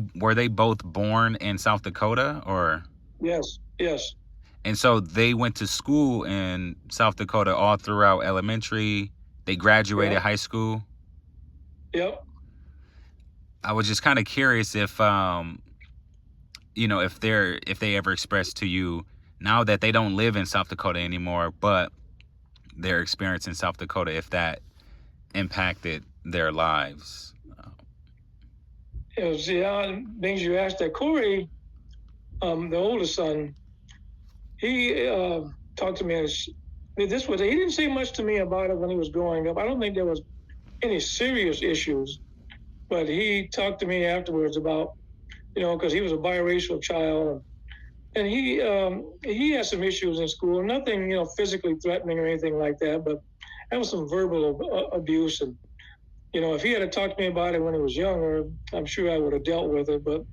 both born in South Dakota, or? Yes. And so they went to school in South Dakota all throughout elementary. They graduated high school. Yep. I was just kind of curious if if they ever expressed to you, now that they don't live in South Dakota anymore, but their experience in South Dakota, if that impacted their lives. Things you asked that Corey, the oldest son, he talked to me. He didn't say much to me about it when he was growing up. I don't think there was any serious issues, but he talked to me afterwards about, because he was a biracial child, and he had some issues in school. Nothing, physically threatening or anything like that, but there was some verbal abuse. And if he had talked to me about it when he was younger, I'm sure I would have dealt with it, but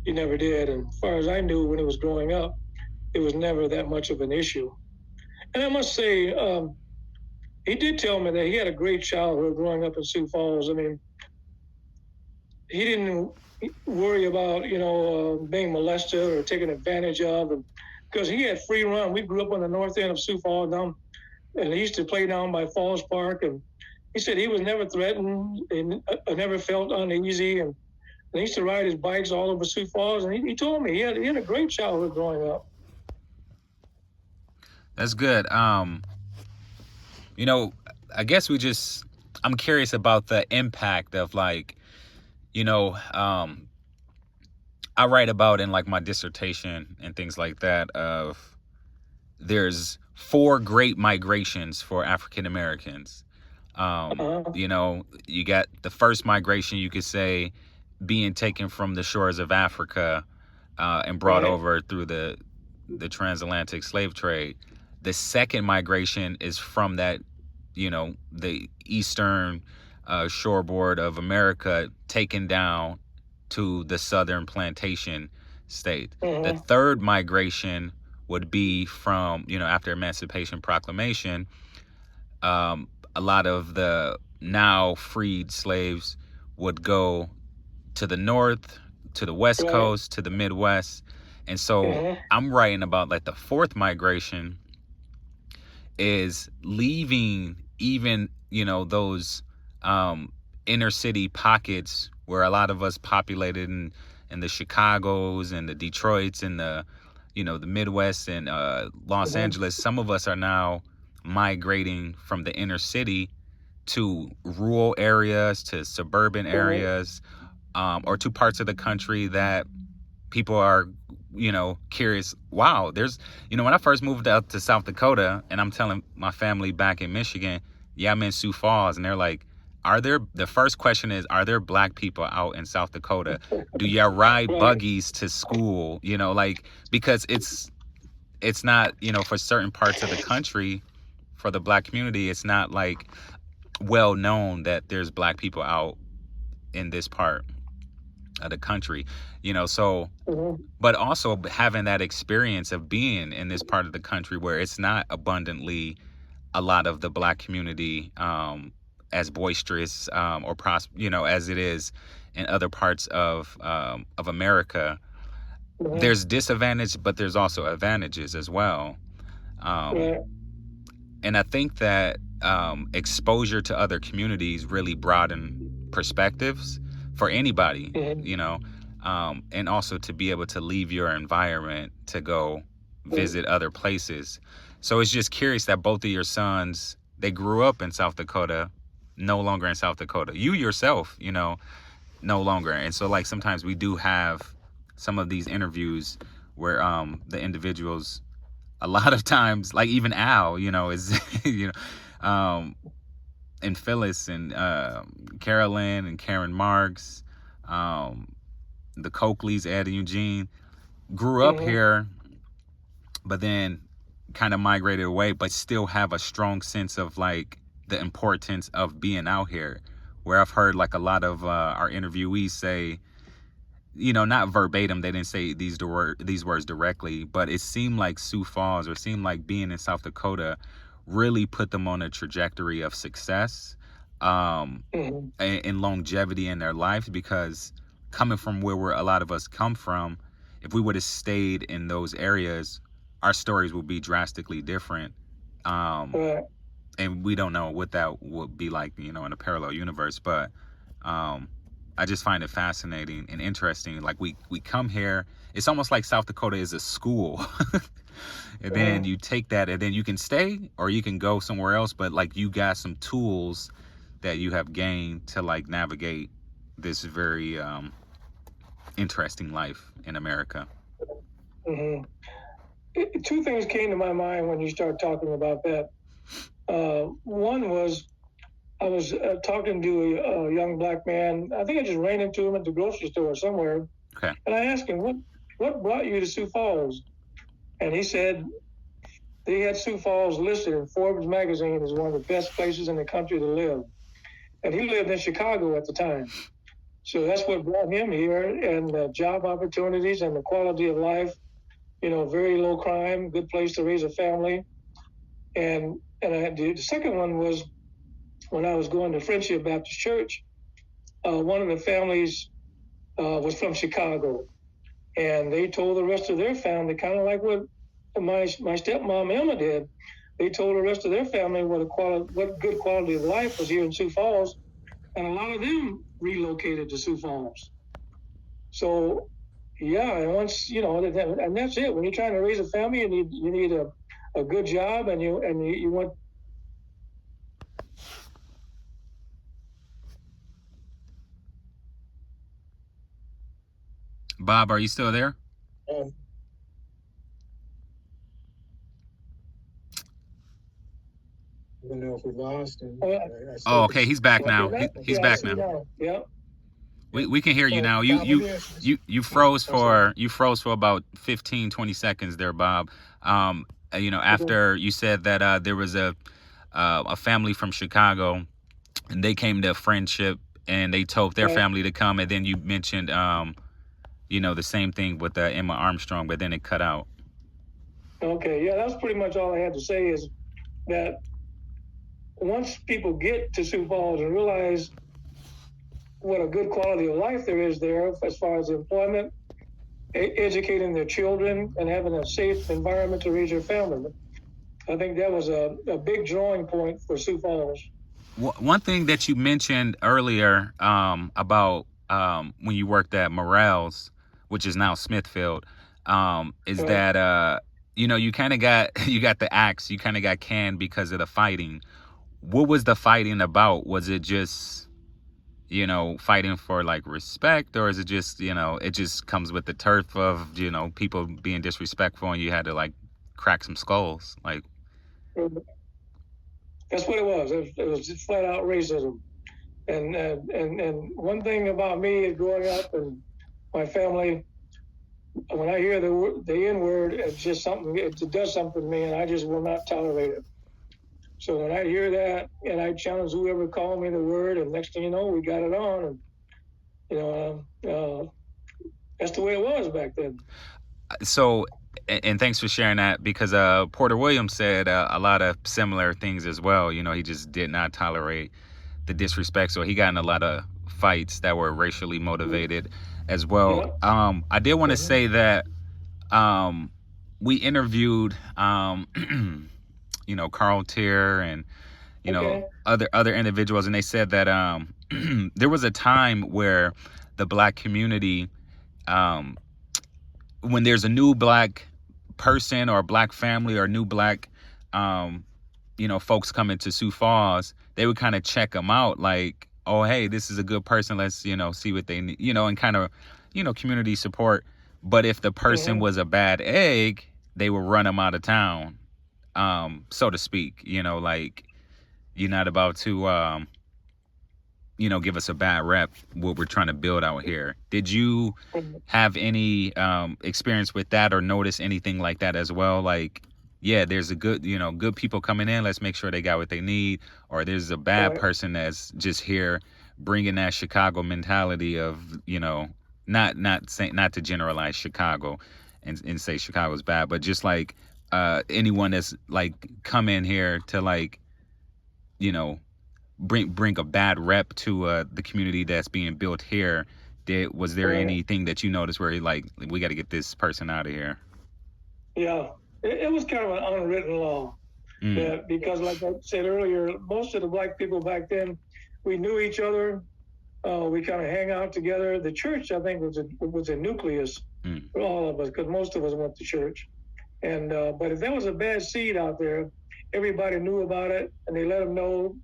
he never did. And as far as I knew, when he was growing up, it was never that much of an issue. And I must say, he did tell me that he had a great childhood growing up in Sioux Falls. I mean, he didn't worry about, being molested or taken advantage of, because he had free run. We grew up on the north end of Sioux Falls, and he used to play down by Falls Park. And he said he was never threatened and never felt uneasy. And he used to ride his bikes all over Sioux Falls. And he told me he had a great childhood growing up. That's good. I guess I'm curious about the impact of I write about in like my dissertation and things like that of there's 4 great migrations for African Americans. You got the first migration, you could say, being taken from the shores of Africa and brought over through the transatlantic slave trade. The second migration is from that, the eastern shoreboard of America, taken down to the southern plantation state. The third migration would be from, after Emancipation Proclamation, a lot of the now freed slaves would go to the north, to the west coast, to the Midwest. And so I'm writing about like the fourth migration is leaving even, those inner city pockets where a lot of us populated in the Chicagos and the Detroits and the Midwest and Los Angeles. Some of us are now migrating from the inner city to rural areas, to suburban areas, or to parts of the country that people are, curious. Wow, there's, when I first moved out to South Dakota, and I'm telling my family back in Michigan, yeah, I'm in Sioux Falls, and they're like, the first question is, are there black people out in South Dakota? Do y'all ride buggies to school? Because it's not, for certain parts of the country, for the black community, it's not like well known that there's black people out in this part of the country, so, but also having that experience of being in this part of the country where it's not abundantly a lot of the black community, as boisterous, or as it is in other parts of America. There's disadvantage, but there's also advantages as well. And I think that exposure to other communities really broaden perspectives for anybody, and also to be able to leave your environment to go visit other places. So it's just curious that both of your sons, they grew up in South Dakota, no longer in South Dakota. You yourself, no longer. And so like sometimes we do have some of these interviews where the individuals, a lot of times, like even Al, is, and Phyllis and Carolyn and Karen Marks, the Coakleys, Ed and Eugene, grew up here, but then kind of migrated away, but still have a strong sense of like the importance of being out here. Where I've heard like a lot of our interviewees say, not verbatim, they didn't say these words directly, but it seemed like Sioux Falls, or it seemed like being in South Dakota really put them on a trajectory of success and longevity in their lives, because coming from where a lot of us come from, if we would have stayed in those areas, our stories would be drastically different. And we don't know what that would be like, in a parallel universe. But I just find it fascinating and interesting. Like we come here, it's almost like South Dakota is a school. then you take that and then you can stay or you can go somewhere else, but like you got some tools that you have gained to like navigate this very interesting life in America. Mm-hmm. Two things came to my mind when you started talking about that. One was I was talking to a young black man. I think I just ran into him at the grocery store somewhere. Okay. And I asked him, what brought you to Sioux Falls? And he said they had Sioux Falls listed in Forbes magazine as one of the best places in the country to live. And he lived in Chicago at the time. So that's what brought him here, and the job opportunities and the quality of life, very low crime, good place to raise a family. And the second one was when I was going to Friendship Baptist Church, one of the families was from Chicago. And they told the rest of their family, kind of like what my stepmom Emma did. They told the rest of their family what good quality of life was here in Sioux Falls, and a lot of them relocated to Sioux Falls. So, yeah, and once and that's it. When you're trying to raise a family, you need a good job, and you want. Bob, are you still there? I don't know if we lost him. Oh, okay, he's back now. He's back now. Yeah. We can hear you now. You froze for about 15, 20 seconds there, Bob. After you said that there was a family from Chicago and they came to Friendship and they told their family to come, and then you mentioned the same thing with Emma Armstrong, but then it cut out. Okay, yeah, that's pretty much all I had to say is that once people get to Sioux Falls and realize what a good quality of life there is there as far as employment, educating their children, and having a safe environment to raise their family, I think that was a big drawing point for Sioux Falls. One thing that you mentioned earlier about when you worked at Morrell's, which is now Smithfield, is that you kind of got the axe, you kind of got canned because of the fighting. What was the fighting about? Was it just fighting for like respect, or is it just it just comes with the turf of people being disrespectful and you had to like crack some skulls? Like, that's what it was. It was just flat out racism. And one thing about me is growing up and my family, when I hear the N-word, it's just something, it does something to me, and I just will not tolerate it. So when I hear that, and I challenge whoever called me the word, and next thing you know, we got it on, and that's the way it was back then. So, and thanks for sharing that, because Porter Williams said a lot of similar things as well. He just did not tolerate the disrespect, so he got in a lot of fights that were racially motivated as well. Yeah. I did want to say that we interviewed Carl Tier and other individuals, and they said that there was a time where the black community, when there's a new black person or a black family or new black folks coming to Sioux Falls, they would kind of check them out, like, oh, hey, this is a good person, let's see what they need, and kind of community support. But if the person was a bad egg, they would run them out of town, so to speak. Like, you're not about to give us a bad rep, what we're trying to build out here. Did you have any experience with that or notice anything like that as well? Like, yeah, there's a good people coming in, let's make sure they got what they need. Or there's a bad person that's just here bringing that Chicago mentality of, not to generalize Chicago and say Chicago's bad, but just like anyone that's like come in here to like, bring a bad rep to the community that's being built here. Was there anything that you noticed where like, we got to get this person out of here? Yeah, it was kind of an unwritten law. Because like I said earlier, most of the black people back then, we knew each other. We kind of hang out together. The church, I think, was a nucleus for all of us, because most of us went to church. And but if there was a bad seed out there, everybody knew about it, and they let them know,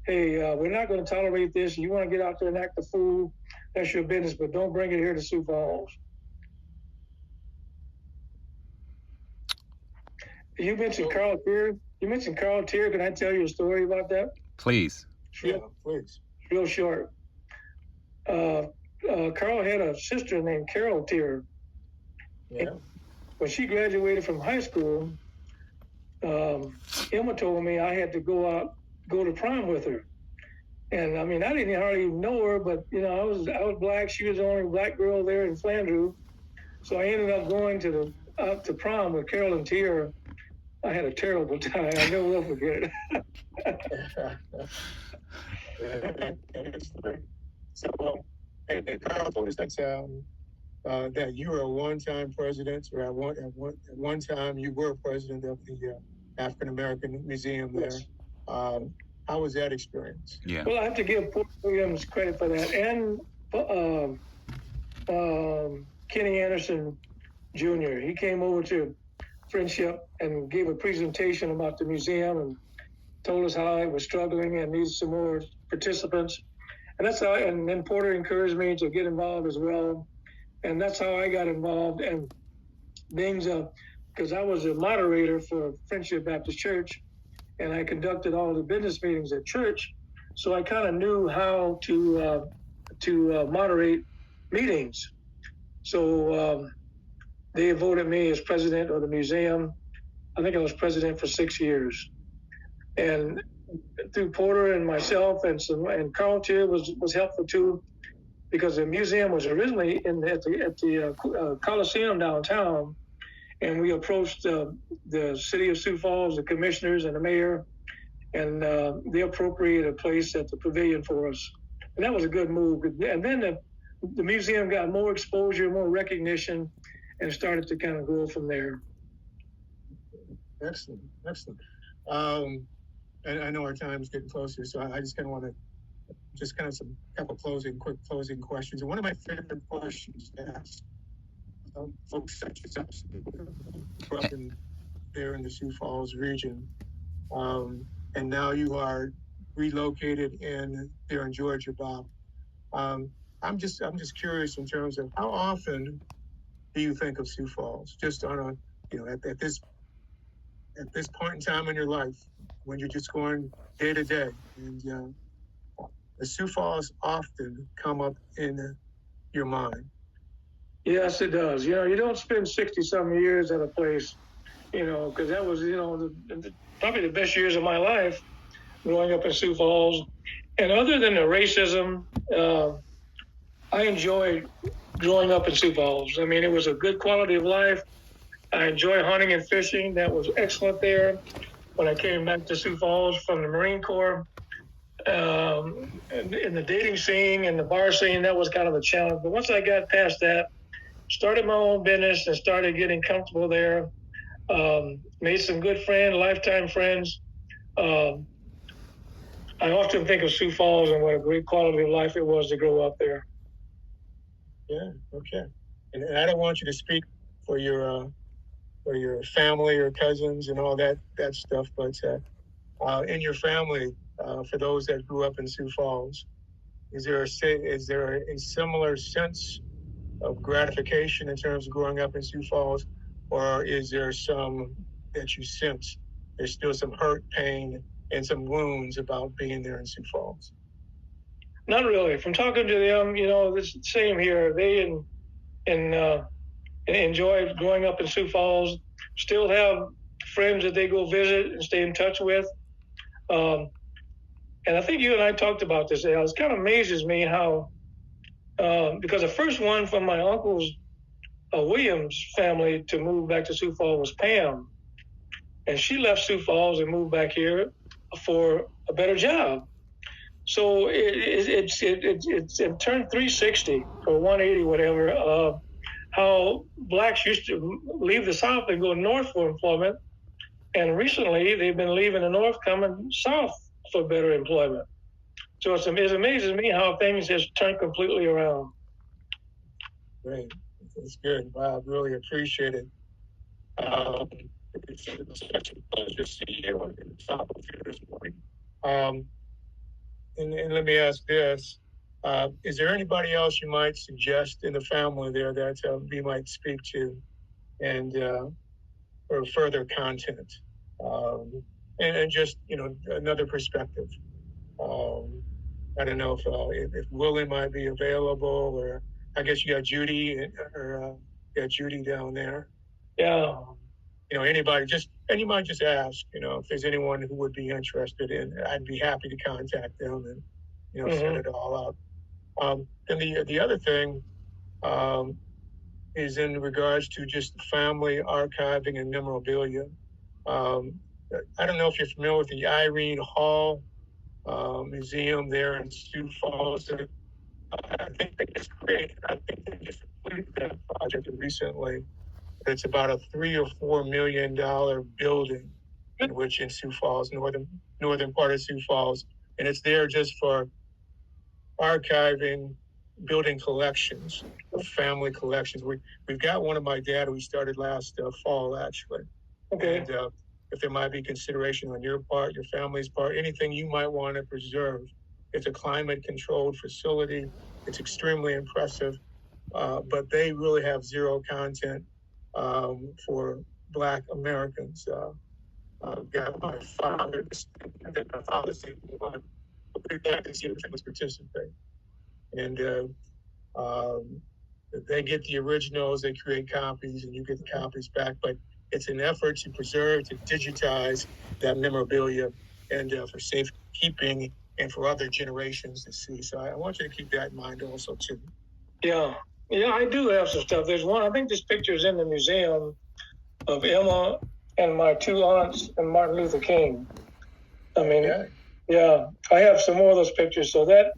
hey, we're not going to tolerate this. You want to get out there and act a fool, that's your business, but don't bring it here to Sioux Falls. You mentioned Carl Tier. You mentioned Carl Tier. Can I tell you a story about that? Please. Yeah, please. Real short. Carl had a sister named Carol Tier. Yeah. When she graduated from high school, Emma told me I had to go to prom with her. And I mean, I didn't hardly know her, but you know, I was black. She was the only black girl there in Flandreau. So I ended up going to prom with Carolyn Tier. I had a terrible time. I never will forget it. So, and Carl told us that you were a one-time president, or at one time you were president of the African American Museum there. How was that experience? Yeah. Well, I have to give Port Williams credit for that, and Kenny Anderson Jr. He came over to Friendship and gave a presentation about the museum and told us how it was struggling and needs some more participants. And that's how. And then Porter encouraged me to get involved as well, and that's how I got involved. And being because I was a moderator for Friendship Baptist Church, and I conducted all the business meetings at church, so I kind of knew how to moderate meetings. So they voted me as president of the museum. I think I was president for 6 years, and through Porter and myself and Carl Tier was helpful too, because the museum was originally at the Coliseum downtown, and we approached the city of Sioux Falls, the commissioners and the mayor, and they appropriated a place at the pavilion for us, and that was a good move. And then the museum got more exposure, more recognition, and started to kind of grow from there. Excellent. And I know our time is getting closer, so I just kind of want to couple quick closing questions. And one of my favorite questions to ask folks such as us who up there in the Sioux Falls region, and now you are relocated there in Georgia, Bob. I'm just curious in terms of how often do you think of Sioux Falls? Just on at this point in time in your life, when you're just going day to day, and the Sioux Falls often come up in your mind. Yes, it does. You don't spend 60-some years at a place, because that was, probably the best years of my life growing up in Sioux Falls. And other than the racism, I enjoyed growing up in Sioux Falls. I mean, it was a good quality of life. I enjoy hunting and fishing. That was excellent there. When I came back to Sioux Falls from the Marine Corps, in the dating scene and the bar scene, that was kind of a challenge. But once I got past that, started my own business and started getting comfortable there, made some good friends, lifetime friends. I often think of Sioux Falls and what a great quality of life it was to grow up there. Yeah, okay. And I don't want you to speak for your family or cousins and all that stuff, but in your family, for those that grew up in Sioux Falls, is there a similar sense of gratification in terms of growing up in Sioux Falls, or is there some that you sense there's still some hurt, pain, and some wounds about being there in Sioux Falls? Not really. From talking to them, it's the same here. They enjoy growing up in Sioux Falls, still have friends that they go visit and stay in touch with. And I think you and I talked about this, Al. It kind of amazes me how, because the first one from my uncle's Williams family to move back to Sioux Falls was Pam. And she left Sioux Falls and moved back here for a better job. So it turned 360 or 180, whatever, how blacks used to leave the South and go north for employment. And recently they've been leaving the North, coming south for better employment. So it amazes me how things just turned completely around. Great. That's good. Wow, I really appreciate it. It's a special pleasure seeing you on the top of you this morning. Um, and let me ask this. Is there anybody else you might suggest in the family there that we might speak to and for further content? And just, another perspective. I don't know if Willie might be available, or I guess you got Judy, or Judy down there. Yeah. Anybody, and you might just ask, if there's anyone who would be interested in, I'd be happy to contact them and, set it all up. And the other thing is in regards to just family archiving and memorabilia. I don't know if you're familiar with the Irene Hall Museum there in Sioux Falls. I think they just completed that project recently. It's about a $3 or $4 million building, in Sioux Falls, northern part of Sioux Falls, and it's there just for archiving, building collections, family collections. We've got one of my dad we started last fall actually. Okay. And if there might be consideration on your part, your family's part, anything you might want to preserve. It's a climate-controlled facility. It's extremely impressive, but they really have zero content for Black Americans. Got my father, my father said, participate. And they get the originals, they create copies, and you get the copies back. But it's an effort to preserve, to digitize that memorabilia, and for safekeeping and for other generations to see. So I want you to keep that in mind also too. Yeah, I do have some stuff. There's one, I think this picture's in the museum of Emma and my two aunts and Martin Luther King. I mean, yeah, I have some more of those pictures. So that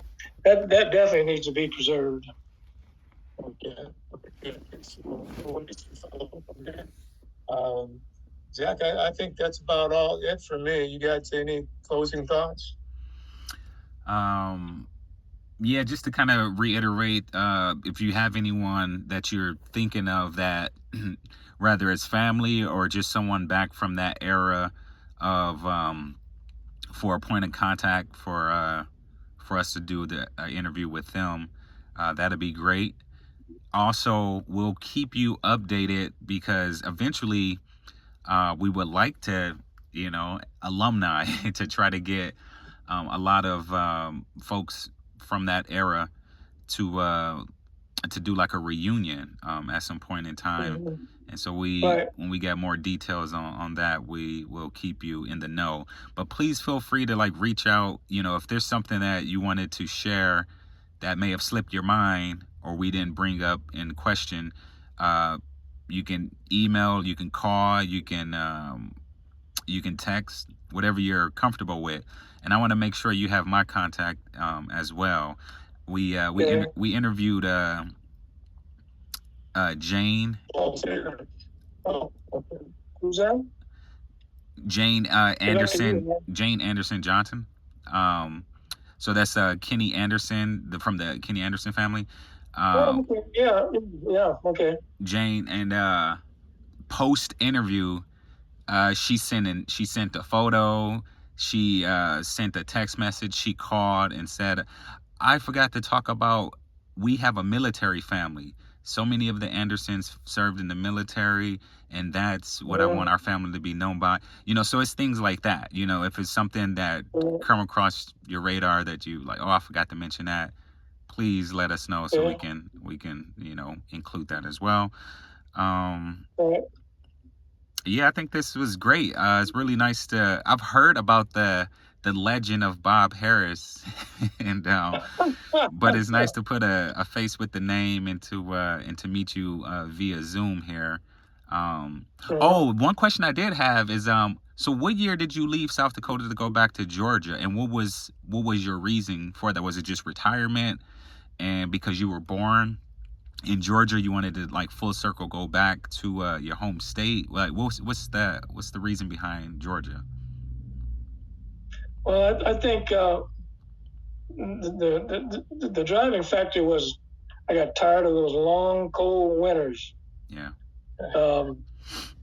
definitely needs to be preserved. Okay. Zach, I think that's about all it for me. You got any closing thoughts? Yeah, just to kind of reiterate, if you have anyone that you're thinking of that, whether it's family or just someone back from that era of, for a point of contact for us to do the interview with them, that'd be great. Also, we'll keep you updated because eventually we would like to, alumni to try to get a lot of folks from that era to do like a reunion at some point in time. Mm-hmm. And so when we get more details on that, we will keep you in the know. But please feel free to reach out, if there's something that you wanted to share that may have slipped your mind or we didn't bring up in question. You can email, you can call, you can text, whatever you're comfortable with. And I want to make sure you have my contact as well. We interviewed Jane. Who's that? Jane Anderson. Jane Anderson Johnson. So that's Kenny Anderson from the Kenny Anderson family. Okay. Jane, and post interview, she sent a photo. She sent a text message. She called and said, I forgot to talk about, we have a military family. So many of the Andersons served in the military, and that's what I want our family to be known by. So it's things like that. If it's something that come across your radar that you like, I forgot to mention that, please let us know so we can include that as well. Yeah, I think this was great. It's really nice I've heard about the legend of Bob Harris, and but it's nice to put a face with the name and to meet you via Zoom here. Oh, one question I did have is so what year did you leave South Dakota to go back to Georgia, and what was your reason for that? Was it just retirement, and because you were born in Georgia, you wanted to full circle go back to your home state? What's the reason behind Georgia? Well, I think the driving factor was I got tired of those long, cold winters. Yeah.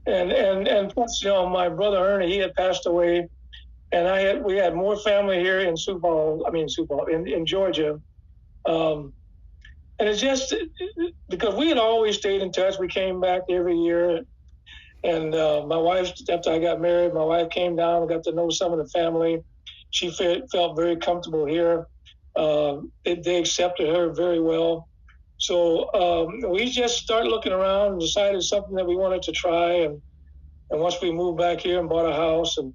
And plus, you know, my brother Ernie, he had passed away, and we had more family here in in Georgia. And it's just because we had always stayed in touch. We came back every year. And my wife, after I got married, my wife came down and got to know some of the family. She felt very comfortable here. They accepted her very well. So we just started looking around and decided something that we wanted to try. And once we moved back here and bought a house, and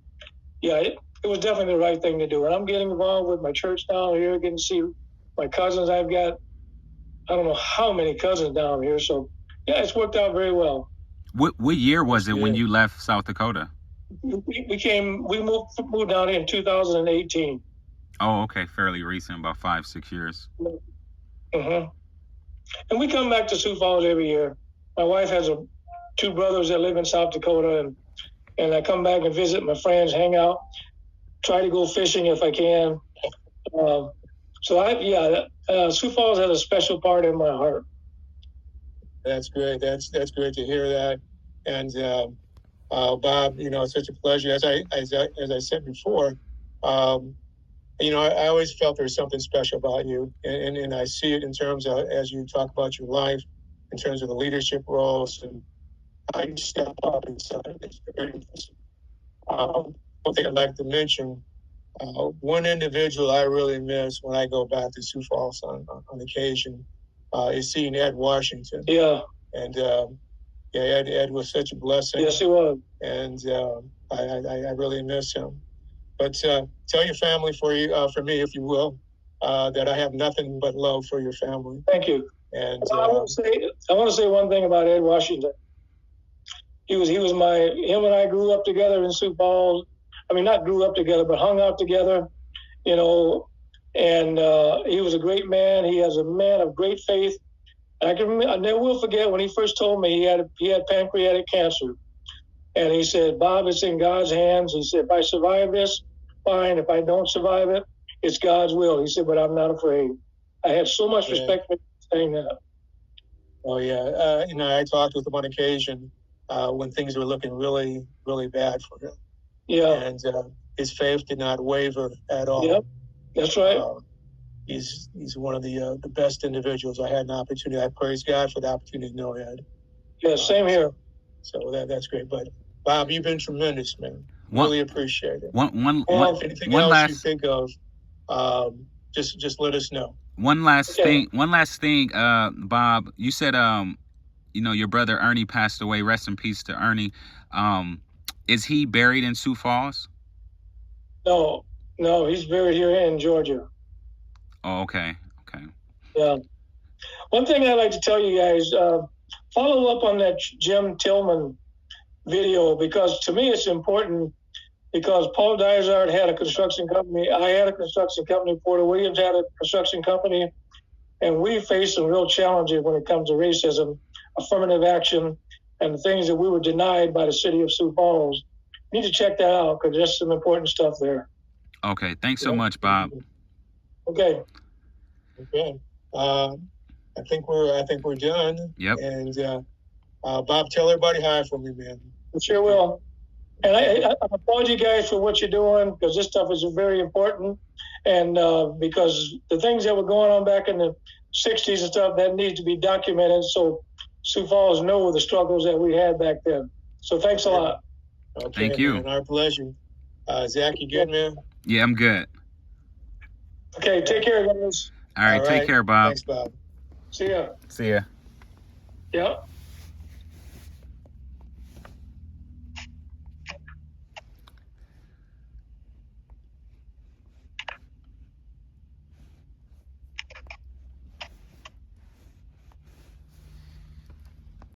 yeah, it was definitely the right thing to do. And I'm getting involved with my church down here, getting to see my cousins. I've got, I don't know how many cousins down here. So yeah, it's worked out very well. What year was it when you left South Dakota? We moved down here in 2018. Oh, okay, fairly recent, about 5-6 years. Uh-huh. And we come back to Sioux Falls every year. My wife has two brothers that live in South Dakota, and I come back and visit my friends, hang out, try to go fishing if I can. Sioux Falls has a special part in my heart. That's great. That's great to hear that. And Bob, you know, it's such a pleasure. As I said before, you know, I always felt there's something special about you, and I see it in terms of, as you talk about your life, in terms of the leadership roles and how you step up inside. It's very impressive. One thing I'd like to mention, one individual I really miss when I go back to Sioux Falls on occasion is seeing Ed Washington. Yeah. And Ed was such a blessing. Yes, he was. And I really miss him. But tell your family for me, if you will, that I have nothing but love for your family. Thank you. And I want to say one thing about Ed Washington. Him and I grew up together in Sioux Falls. I mean, not grew up together, but hung out together, you know. And he was a great man. He is a man of great faith. I never will forget when he first told me he had pancreatic cancer. And he said, Bob, it's in God's hands. He said, if I survive this, fine. If I don't survive it, it's God's will. He said, but I'm not afraid. I had so much respect for saying that. Oh, yeah. You know, I talked with him on occasion when things were looking really, really bad for him. Yeah. And his faith did not waver at all. Yep, that's right. He's one of the best individuals I had an opportunity. I praise God for the opportunity to know Ed. Yeah, same here. So that's great. But Bob, you've been tremendous, man. Really appreciate it. If anything else you think of, just let us know. One last thing, Bob. You said you know, your brother Ernie passed away. Rest in peace to Ernie. Is he buried in Sioux Falls? No, he's buried here in Georgia. Oh, okay. Yeah. One thing I'd like to tell you guys, follow up on that Jim Tillman video, because to me it's important, because Paul Dysart had a construction company. I had a construction company. Porter Williams had a construction company. And we faced some real challenges when it comes to racism, affirmative action, and the things that we were denied by the city of Sioux Falls. You need to check that out, because there's some important stuff there. Okay. Thanks so much, Bob. Okay. I think we're done. Yep. And Bob, tell everybody hi for me, man. I sure will. And I applaud you guys for what you're doing, because this stuff is very important. And because the things that were going on back in the 60s and stuff, that needs to be documented, so Sioux Falls know the struggles that we had back then. So thanks a lot. Okay, thank you. Man, our pleasure. Zach, you good, man? Yeah, I'm good. Okay, take care, guys. All right, take care, Bob. Thanks, Bob. See ya. See ya. Yep.